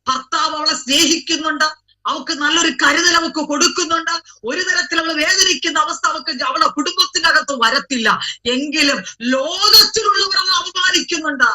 Speaker 1: ഭർത്താവ് അവളെ സ്നേഹിക്കുന്നുണ്ട്, അവൾക്ക് നല്ലൊരു കരുതൽ അവൾക്ക് കൊടുക്കുന്നുണ്ട്. ഒരു തരത്തിൽ അവൾ വേദനിക്കുന്ന അവസ്ഥ അവളുടെ കുടുംബത്തിന്റെ അകത്ത് വരത്തില്ല. എങ്കിലും ലോകത്തിലുള്ളവർ അവൾ അപമാനിക്കുന്നുണ്ട്.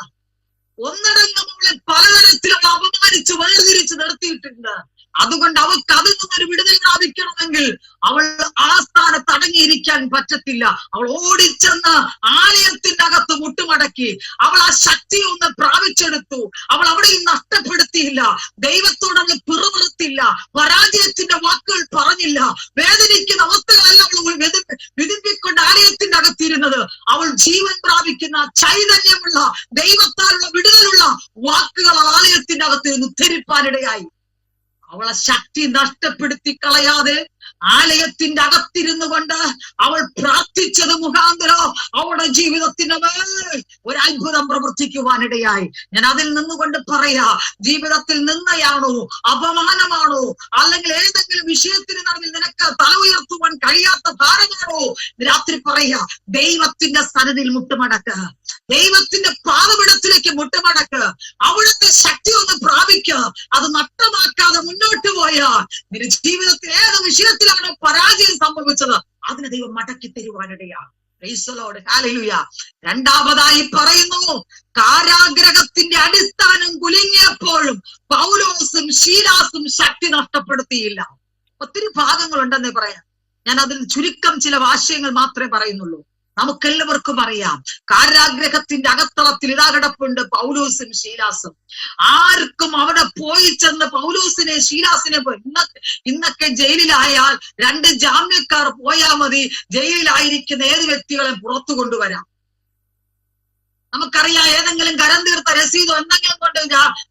Speaker 1: ഒന്നടങ്കം അവളെ പലതരത്തിൽ അവൾ അപമാനിച്ച് വേർതിരിച്ച് നിർത്തിയിട്ടുണ്ട്. അതുകൊണ്ട് അവൾക്ക് അതിൽ നിന്നൊരു വിടുതൽ പ്രാപിക്കണമെങ്കിൽ അവൾ ആ സ്ഥാനത്ത് അടങ്ങിയിരിക്കാൻ പറ്റത്തില്ല. അവൾ ഓടിച്ചെന്ന് ആലയത്തിന്റെ അകത്ത് മുട്ടുമടക്കി അവൾ ആ ശക്തി ഒന്ന് പ്രാപിച്ചെടുത്തു. അവൾ അവിടെയും നഷ്ടപ്പെടുത്തിയില്ല. ദൈവത്തോട് അവൾ പിറുപിറുത്തില്ല, പരാജയത്തിന്റെ വാക്കുകൾ പറഞ്ഞില്ല, വേദനിക്കുന്ന അവസ്ഥകളല്ല അവൾ വിധിപ്പിക്കൊണ്ട് ആലയത്തിന്റെ അകത്തിരുന്നത്. അവൾ ജീവൻ പ്രാപിക്കുന്ന ചൈതന്യമുള്ള ദൈവത്താലുള്ള വിടുതലുള്ള വാക്കുകൾ ആലയത്തിന്റെ അകത്ത് ഉദ്ധരിപ്പാനിടയായി. അവളെ ശക്തി നഷ്ടപ്പെടുത്തി കളയാതെ ആലയത്തിന്റെ അകത്തിരുന്നു കൊണ്ട് അവൾ പ്രാർത്ഥിച്ചത് മുഖാന്തരം അവളുടെ ജീവിതത്തിന്റെ മേൽ ഒരു അത്ഭുതം പ്രവർത്തിക്കുവാനിടയായി. ഞാൻ അതിൽ നിന്നുകൊണ്ട് പറയാ, ജീവിതത്തിൽ നിന്നയാണോ, അപമാനമാണോ, അല്ലെങ്കിൽ ഏതെങ്കിലും വിഷയത്തിന് നടുവിൽ നിനക്ക് തല ഉയർത്തുവാൻ കഴിയാത്ത ഭാരമാണോ, രാത്രി പറയാ, ദൈവത്തിന്റെ സന്നിധിയിൽ മുട്ടുമടക്ക്, ദൈവത്തിന്റെ പാദപീഠത്തിലേക്ക് മുട്ടുമടക്ക്. അവിടുത്തെ ശക്തി ഒന്ന് പ്രാപിക്കുക. അത് നഷ്ടമാക്കാതെ മുന്നോട്ട് പോയാൽ നിന്റെ ജീവിതത്തിൽ ഏത് വിഷയത്തിലാണ് പരാജയം സംഭവിച്ചത് അതിന് ദൈവം മടക്കി തരുവാനിടയാണ്. രണ്ടാമതായി പറയുന്നു, കാരാഗ്രഹത്തിന്റെ അടിസ്ഥാനം കുലുങ്ങിയപ്പോഴും പൗലോസും ശീലാസും ശക്തി നഷ്ടപ്പെടുത്തിയില്ല. ഒത്തിരി ഭാഗങ്ങളുണ്ടെന്നേ പറയാം. ഞാൻ അതിൽ ചുരുക്കം ചില വാക്യങ്ങൾ മാത്രമേ പറയുന്നുള്ളൂ. നമുക്കെല്ലാവർക്കും അറിയാം, കാരാഗ്രഹത്തിന്റെ അകത്തളത്തിൽ ഇതാ കിടപ്പുണ്ട് പൗലോസും ശീലാസും. ആർക്കും അവിടെ പോയി ചെന്ന് പൗലോസിനെ ശീലാസിനെ ഇന്നൊക്കെ ജയിലിലായാൽ 2 ജാമ്യക്കാർ പോയാൽ മതി, ജയിലിലായിരിക്കുന്ന ഏത് വ്യക്തികളെ പുറത്തു കൊണ്ടുവരാം. നമുക്കറിയാം, ഏതെങ്കിലും കരം തീർത്ത രസീതോ എന്തെങ്കിലും കൊണ്ട്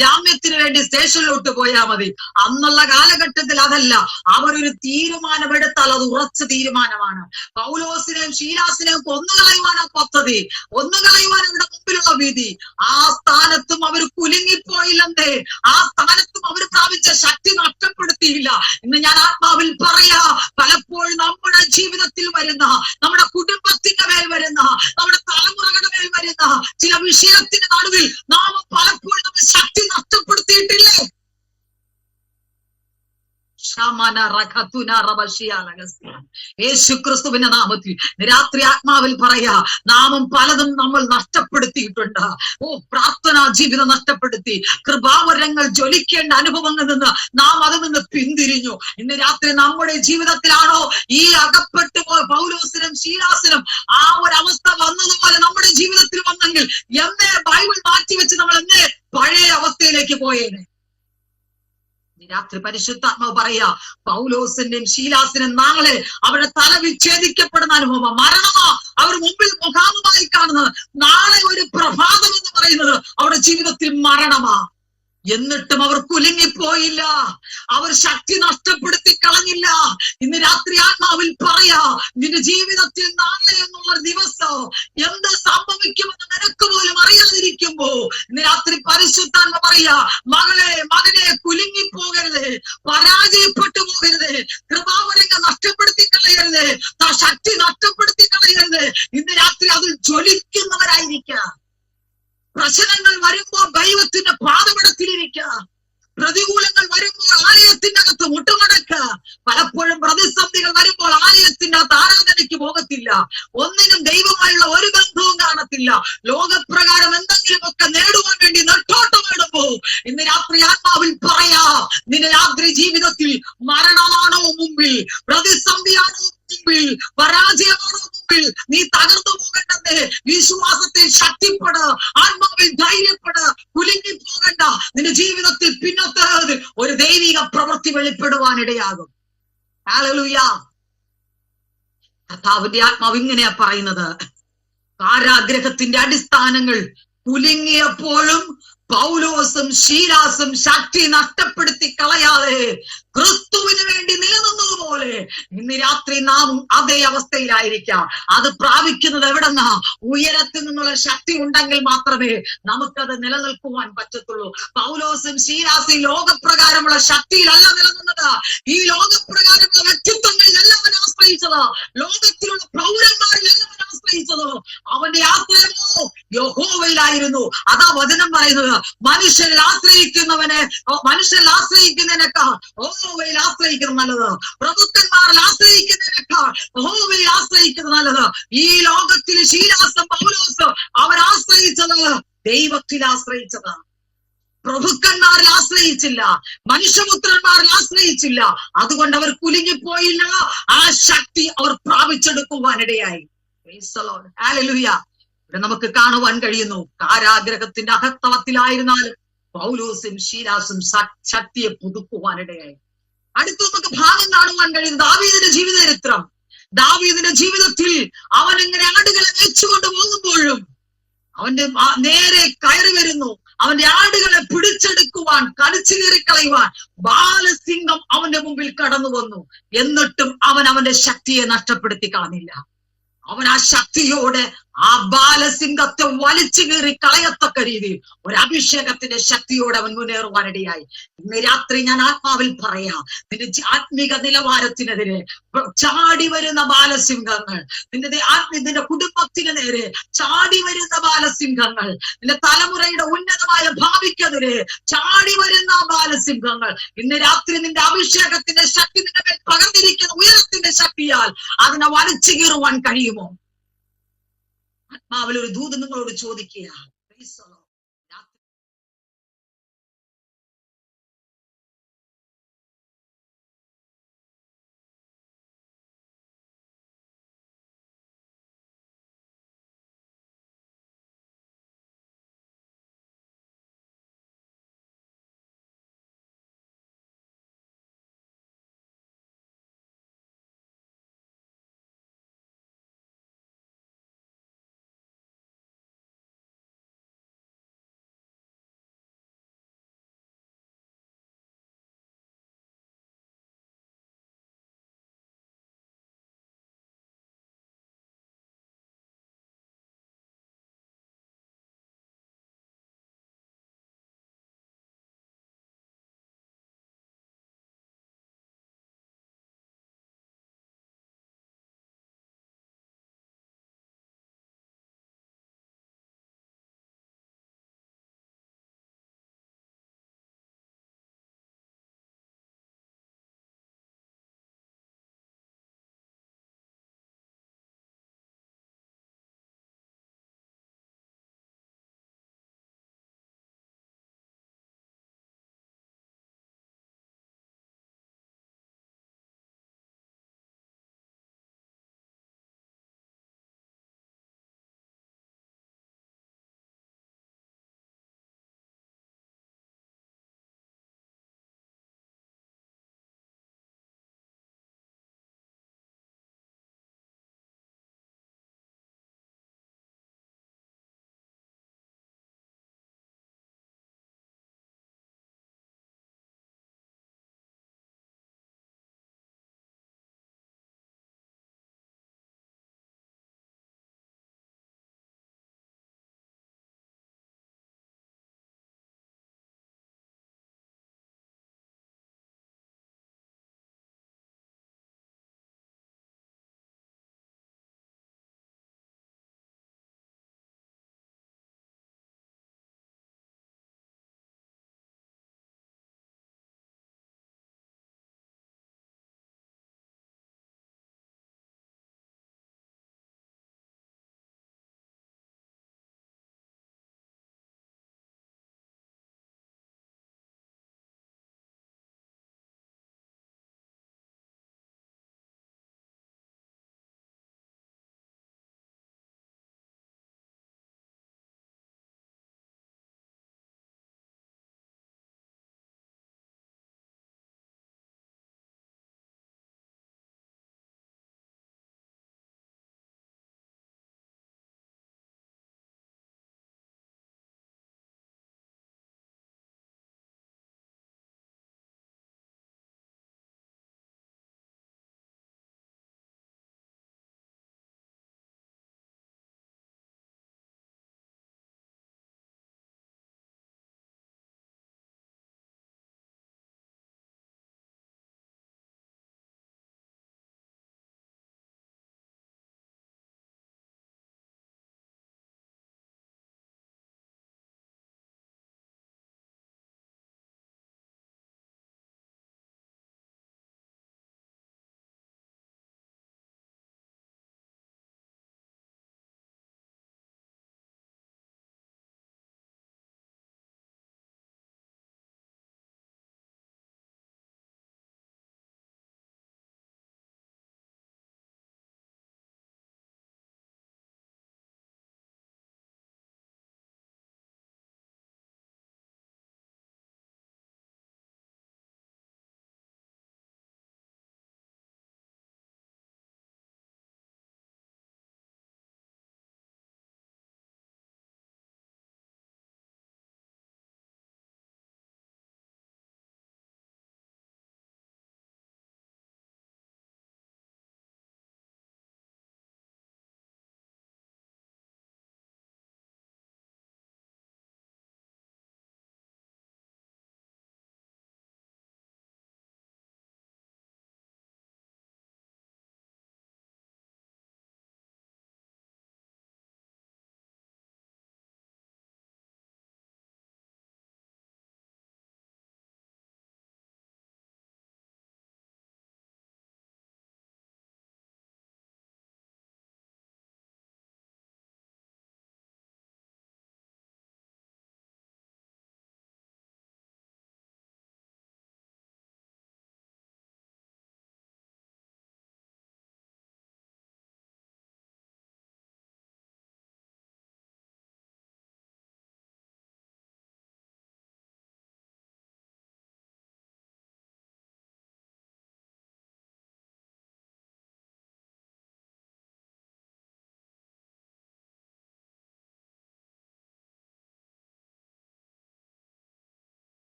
Speaker 1: ജാമ്യത്തിന് വേണ്ടി സ്റ്റേഷനിലോട്ട് പോയാൽ മതി. അന്നുള്ള കാലഘട്ടത്തിൽ അതല്ല. അവരൊരു തീരുമാനമെടുത്താൽ അത് ഉറച്ച തീരുമാനമാണ്. പൗലോസിനെയും ശീലാസിനെയും കൊന്നുകളയുവാനാ പദ്ധതി, കൊന്നുകളയുവാൻ ഇവിടെ മുമ്പിലുള്ള വിധി. ആ സ്ഥാനത്തും അവർ കുലുങ്ങിപ്പോയില്ലെന്നേ, ആ സ്ഥാനത്തും അവർ പ്രാപിച്ച ശക്തി നഷ്ടപ്പെടുത്തിയില്ല. ഇന്ന് ഞാൻ ആത്മാവിൽ പറയാ, പലപ്പോഴും നമ്മുടെ ജീവിതത്തിൽ വരുന്ന, നമ്മുടെ കുടുംബത്തിന്റെ മേൽ വരുന്ന, നമ്മുടെ തലമുറകളുടെ മേൽ വരുന്ന ചില വിഷയത്തിന് നടുവിൽ നാം പലപ്പോഴും നമ്മൾ ശക്തി നഷ്ടപ്പെടുത്തിയിട്ടില്ലേ? യേശുക്രിസ്തുവിന്റെ നാമത്തിൽ രാത്രി ആത്മാവിൽ പറയാ, നാമം പലതും നമ്മൾ നഷ്ടപ്പെടുത്തിയിട്ടുണ്ട്. പ്രാർത്ഥനാ ജീവിതം നഷ്ടപ്പെടുത്തി, കൃപാവരങ്ങൾ ജ്വലിക്കേണ്ട അനുഭവങ്ങളിൽ നിന്ന് നാം അതിൽ നിന്ന് പിന്തിരിഞ്ഞു. ഇന്ന് രാത്രി നമ്മുടെ ജീവിതത്തിലാണോ ഈ അകപ്പെട്ടു പോയ പൗലോസിനും ശീലാസിനും ആ ഒരു അവസ്ഥ വന്നതുപോലെ നമ്മുടെ ജീവിതത്തിൽ വന്നെങ്കിൽ എന്നേ ബൈബിൾ മാറ്റിവെച്ച് നമ്മൾ എന്നേ പഴയ അവസ്ഥയിലേക്ക് പോയേനെ. രാത്രി പരിശുദ്ധാത്മാവ് പറയാ, പൗലോസിന്റെയും ശീലാസിനും നാളെ അവരുടെ തല വിച്ഛേദിക്കപ്പെടുന്ന അനുഭവം, മരണമാ അവർ മുമ്പിൽ മുഖാമുഖമായി കാണുന്നത്. നാളെ ഒരു പ്രഭാതം എന്ന് പറയുന്നത് അവരുടെ ജീവിതത്തിൽ മരണമാ. എന്നിട്ടും അവർ കുലുങ്ങിപ്പോയില്ല, അവർ ശക്തി നഷ്ടപ്പെടുത്തി കളഞ്ഞില്ല. ഇന്ന് രാത്രി ആത്മാവിൽ പറയാ, നിന്റെ ജീവിതത്തിൽ നാളെ എന്നുള്ള ദിവസം എന്ത് സംഭവിക്കുമെന്ന് നിനക്ക് പോലും അറിയാതിരിക്കുമ്പോ ഇന്ന് രാത്രി പരിശുദ്ധാത്മ പറയാ, മകളെ മകനെ കുലുങ്ങിപ്പോകരുത്, പരാജയപ്പെട്ടു പോകരുത്, കൃപാവരങ്ങൾ നഷ്ടപ്പെടുത്തി കളയരുത്, ശക്തി നഷ്ടപ്പെടുത്തി കളയരുത്. ഇന്ന് രാത്രി അതിൽ ജ്വലിക്കുന്നവരായിരിക്കാം. പ്രശ്നങ്ങൾ വരുമ്പോൾ ദൈവത്തിന്റെ പാദപീഠത്തിലിരിക്കുക, പ്രതികൂലങ്ങൾ വരുമ്പോൾ ആലയത്തിന്റെ അകത്ത് മുട്ടുമടക്കുക. പലപ്പോഴും പ്രതിസന്ധികൾ വരുമ്പോൾ ആലയത്തിന്റെ അകത്ത് ആരാധനയ്ക്ക് പോകത്തില്ല, ഒന്നിനും ദൈവമായുള്ള ഒരു ബന്ധവും കാണത്തില്ല. ലോകപ്രകാരം എന്തെങ്കിലുമൊക്കെ നേടുവാൻ വേണ്ടി നെട്ടോട്ടമിടുമ്പോ ഇന്ന് രാത്രി ആത്മാവിൽ പറയാ, നിന്റെ രാത്രി ജീവിതത്തിൽ മരണമാണോ മുമ്പിൽ, പ്രതിസന്ധിയാണോ മുമ്പിൽ, പരാജയമാണോ മുമ്പിൽ, നീ തകർന്നു പോകേണ്ടത് വിശ്വാസത്തിൽ ശക്തിപ്പെട്, ആത്മാവിൽ ധൈര്യപ്പെട്, കുലുങ്ങി പോകണ്ട. നിന്റെ ജീവിതത്തിൽ പിന്നത്തേത് ഒരു ദൈവിക പ്രവൃത്തി വെളിപ്പെടുവാനിടയാകും. ഹല്ലേലൂയ. കർത്താവിന്റെ ആത്മാവ് ഇങ്ങനെയാ പറയുന്നത്, കാരാഗ്രഹത്തിന്റെ അടിസ്ഥാനങ്ങൾ കുലുങ്ങിയപ്പോഴും പൗലോസും ശീലാസും ശക്തി നഷ്ടപ്പെടുത്തി കളയാതെ ക്രിസ്തുവിന് വേണ്ടി നിലനിന്നതുപോലെ ഇന്ന് രാത്രി നാം അതേ അവസ്ഥയിലായിരിക്കാം. അത് പ്രാപിക്കുന്നത് എവിടെന്നാ? ഉയരത്തിൽ നിന്നുള്ള ശക്തി ഉണ്ടെങ്കിൽ മാത്രമേ നമുക്കത് നിലനിൽക്കുവാൻ പറ്റത്തുള്ളൂ. പൗലോസും ശീലാസും ലോകപ്രകാരമുള്ള ശക്തിയിലല്ല നിലനിന്നത്, ഈ ലോകപ്രകാരമുള്ള വ്യക്തിത്വങ്ങളിലല്ല അവൻ ആശ്രയിച്ചത്, ലോകത്തിലുള്ള പൗരന്മാരിലല്ല അവൻ ആശ്രയിച്ചത്. അവന്റെ ആശ്രയമോ യഹോവയിലായിരുന്നു. അതാ വചനം പറയുന്നത്, മനുഷ്യരിൽ ആശ്രയിക്കുന്നതിനേക്കാൾ യഹോവയിൽ ആശ്രയിക്കുന്നത് നല്ലത്, പ്രഭുക്കന്മാരിൽ ആശ്രയിക്കുന്നതിനേക്കാൾ യഹോവയിൽ ആശ്രയിക്കുന്നത് നല്ലത്. ഈ ലോകത്തിൽ ശീലാസും പൗലോസും അവർ ആശ്രയിച്ചത് ദൈവത്തിൽ ആശ്രയിച്ചതാണ്. പ്രഭുക്കന്മാരിൽ ആശ്രയിച്ചില്ല, മനുഷ്യപുത്രന്മാരിൽ ആശ്രയിച്ചില്ല. അതുകൊണ്ട് അവർ കുലുങ്ങിപ്പോയില്ല, ആ ശക്തി അവർ പ്രാപിച്ചെടുക്കുവാനിടയായി. ഹല്ലേലൂയ. ഇവിടെ നമുക്ക് കാണുവാൻ കഴിയുന്നു, കാരാഗ്രഹത്തിന്റെ അകത്തളത്തിലായിരുന്നാലും പൗലോസും ശീലാസും ശക്തിയെ പുതുക്കുവാനിടയായി. അടുത്ത് നമുക്ക് ഭാഗം കാണുവാൻ കഴിയുന്നു ദാവീദിന്റെ ജീവിത ചരിത്രം. ദാവീദിന്റെ ജീവിതത്തിൽ അവൻ ഇങ്ങനെ ആടുകളെ വെച്ചുകൊണ്ട് പോകുമ്പോഴും അവന്റെ നേരെ കയറി വരുന്നു, അവന്റെ ആടുകളെ പിടിച്ചെടുക്കുവാൻ, കടിച്ചു കീറിക്കളയുവാൻ ബാലസിംഹം അവന്റെ മുമ്പിൽ കടന്നു വന്നു. എന്നിട്ടും അവൻ അവന്റെ ശക്തിയെ നഷ്ടപ്പെടുത്തി കളഞ്ഞില്ല. അവൻ ആ ശക്തിയോടെ ആ ബാലസിംഹത്തെ വലിച്ചു കീറി കളയത്തക്ക രീതിയിൽ ഒരു അഭിഷേകത്തിന്റെ ശക്തിയോടെ അവൻ മുന്നേറുവാനിടയായി. ഇന്ന് രാത്രി ഞാൻ ആത്മാവിൽ പറയാം, നിന്റെ ആത്മീക നിലവാരത്തിനെതിരെ ചാടി വരുന്ന ബാലസിംഹങ്ങൾ, നിന്റെ കുടുംബത്തിന് നേരെ ചാടി വരുന്ന ബാലസിംഹങ്ങൾ, നിന്റെ തലമുറയുടെ ഉന്നതമായ ഭാവിക്കെതിരെ ചാടി വരുന്ന ബാലസിംഹങ്ങൾ, ഇന്ന് രാത്രി നിന്റെ അഭിഷേകത്തിന്റെ ശക്തി നിന്റെ മേൽ പകർന്നിരിക്കുന്ന ഉയരത്തിന്റെ ശക്തിയാൽ അതിനെ വലിച്ചു കീറുവാൻ കഴിയുമോ? ആത്മാവിൽ ഒരു ദൂത് നിങ്ങളോട് ചോദിക്കുക.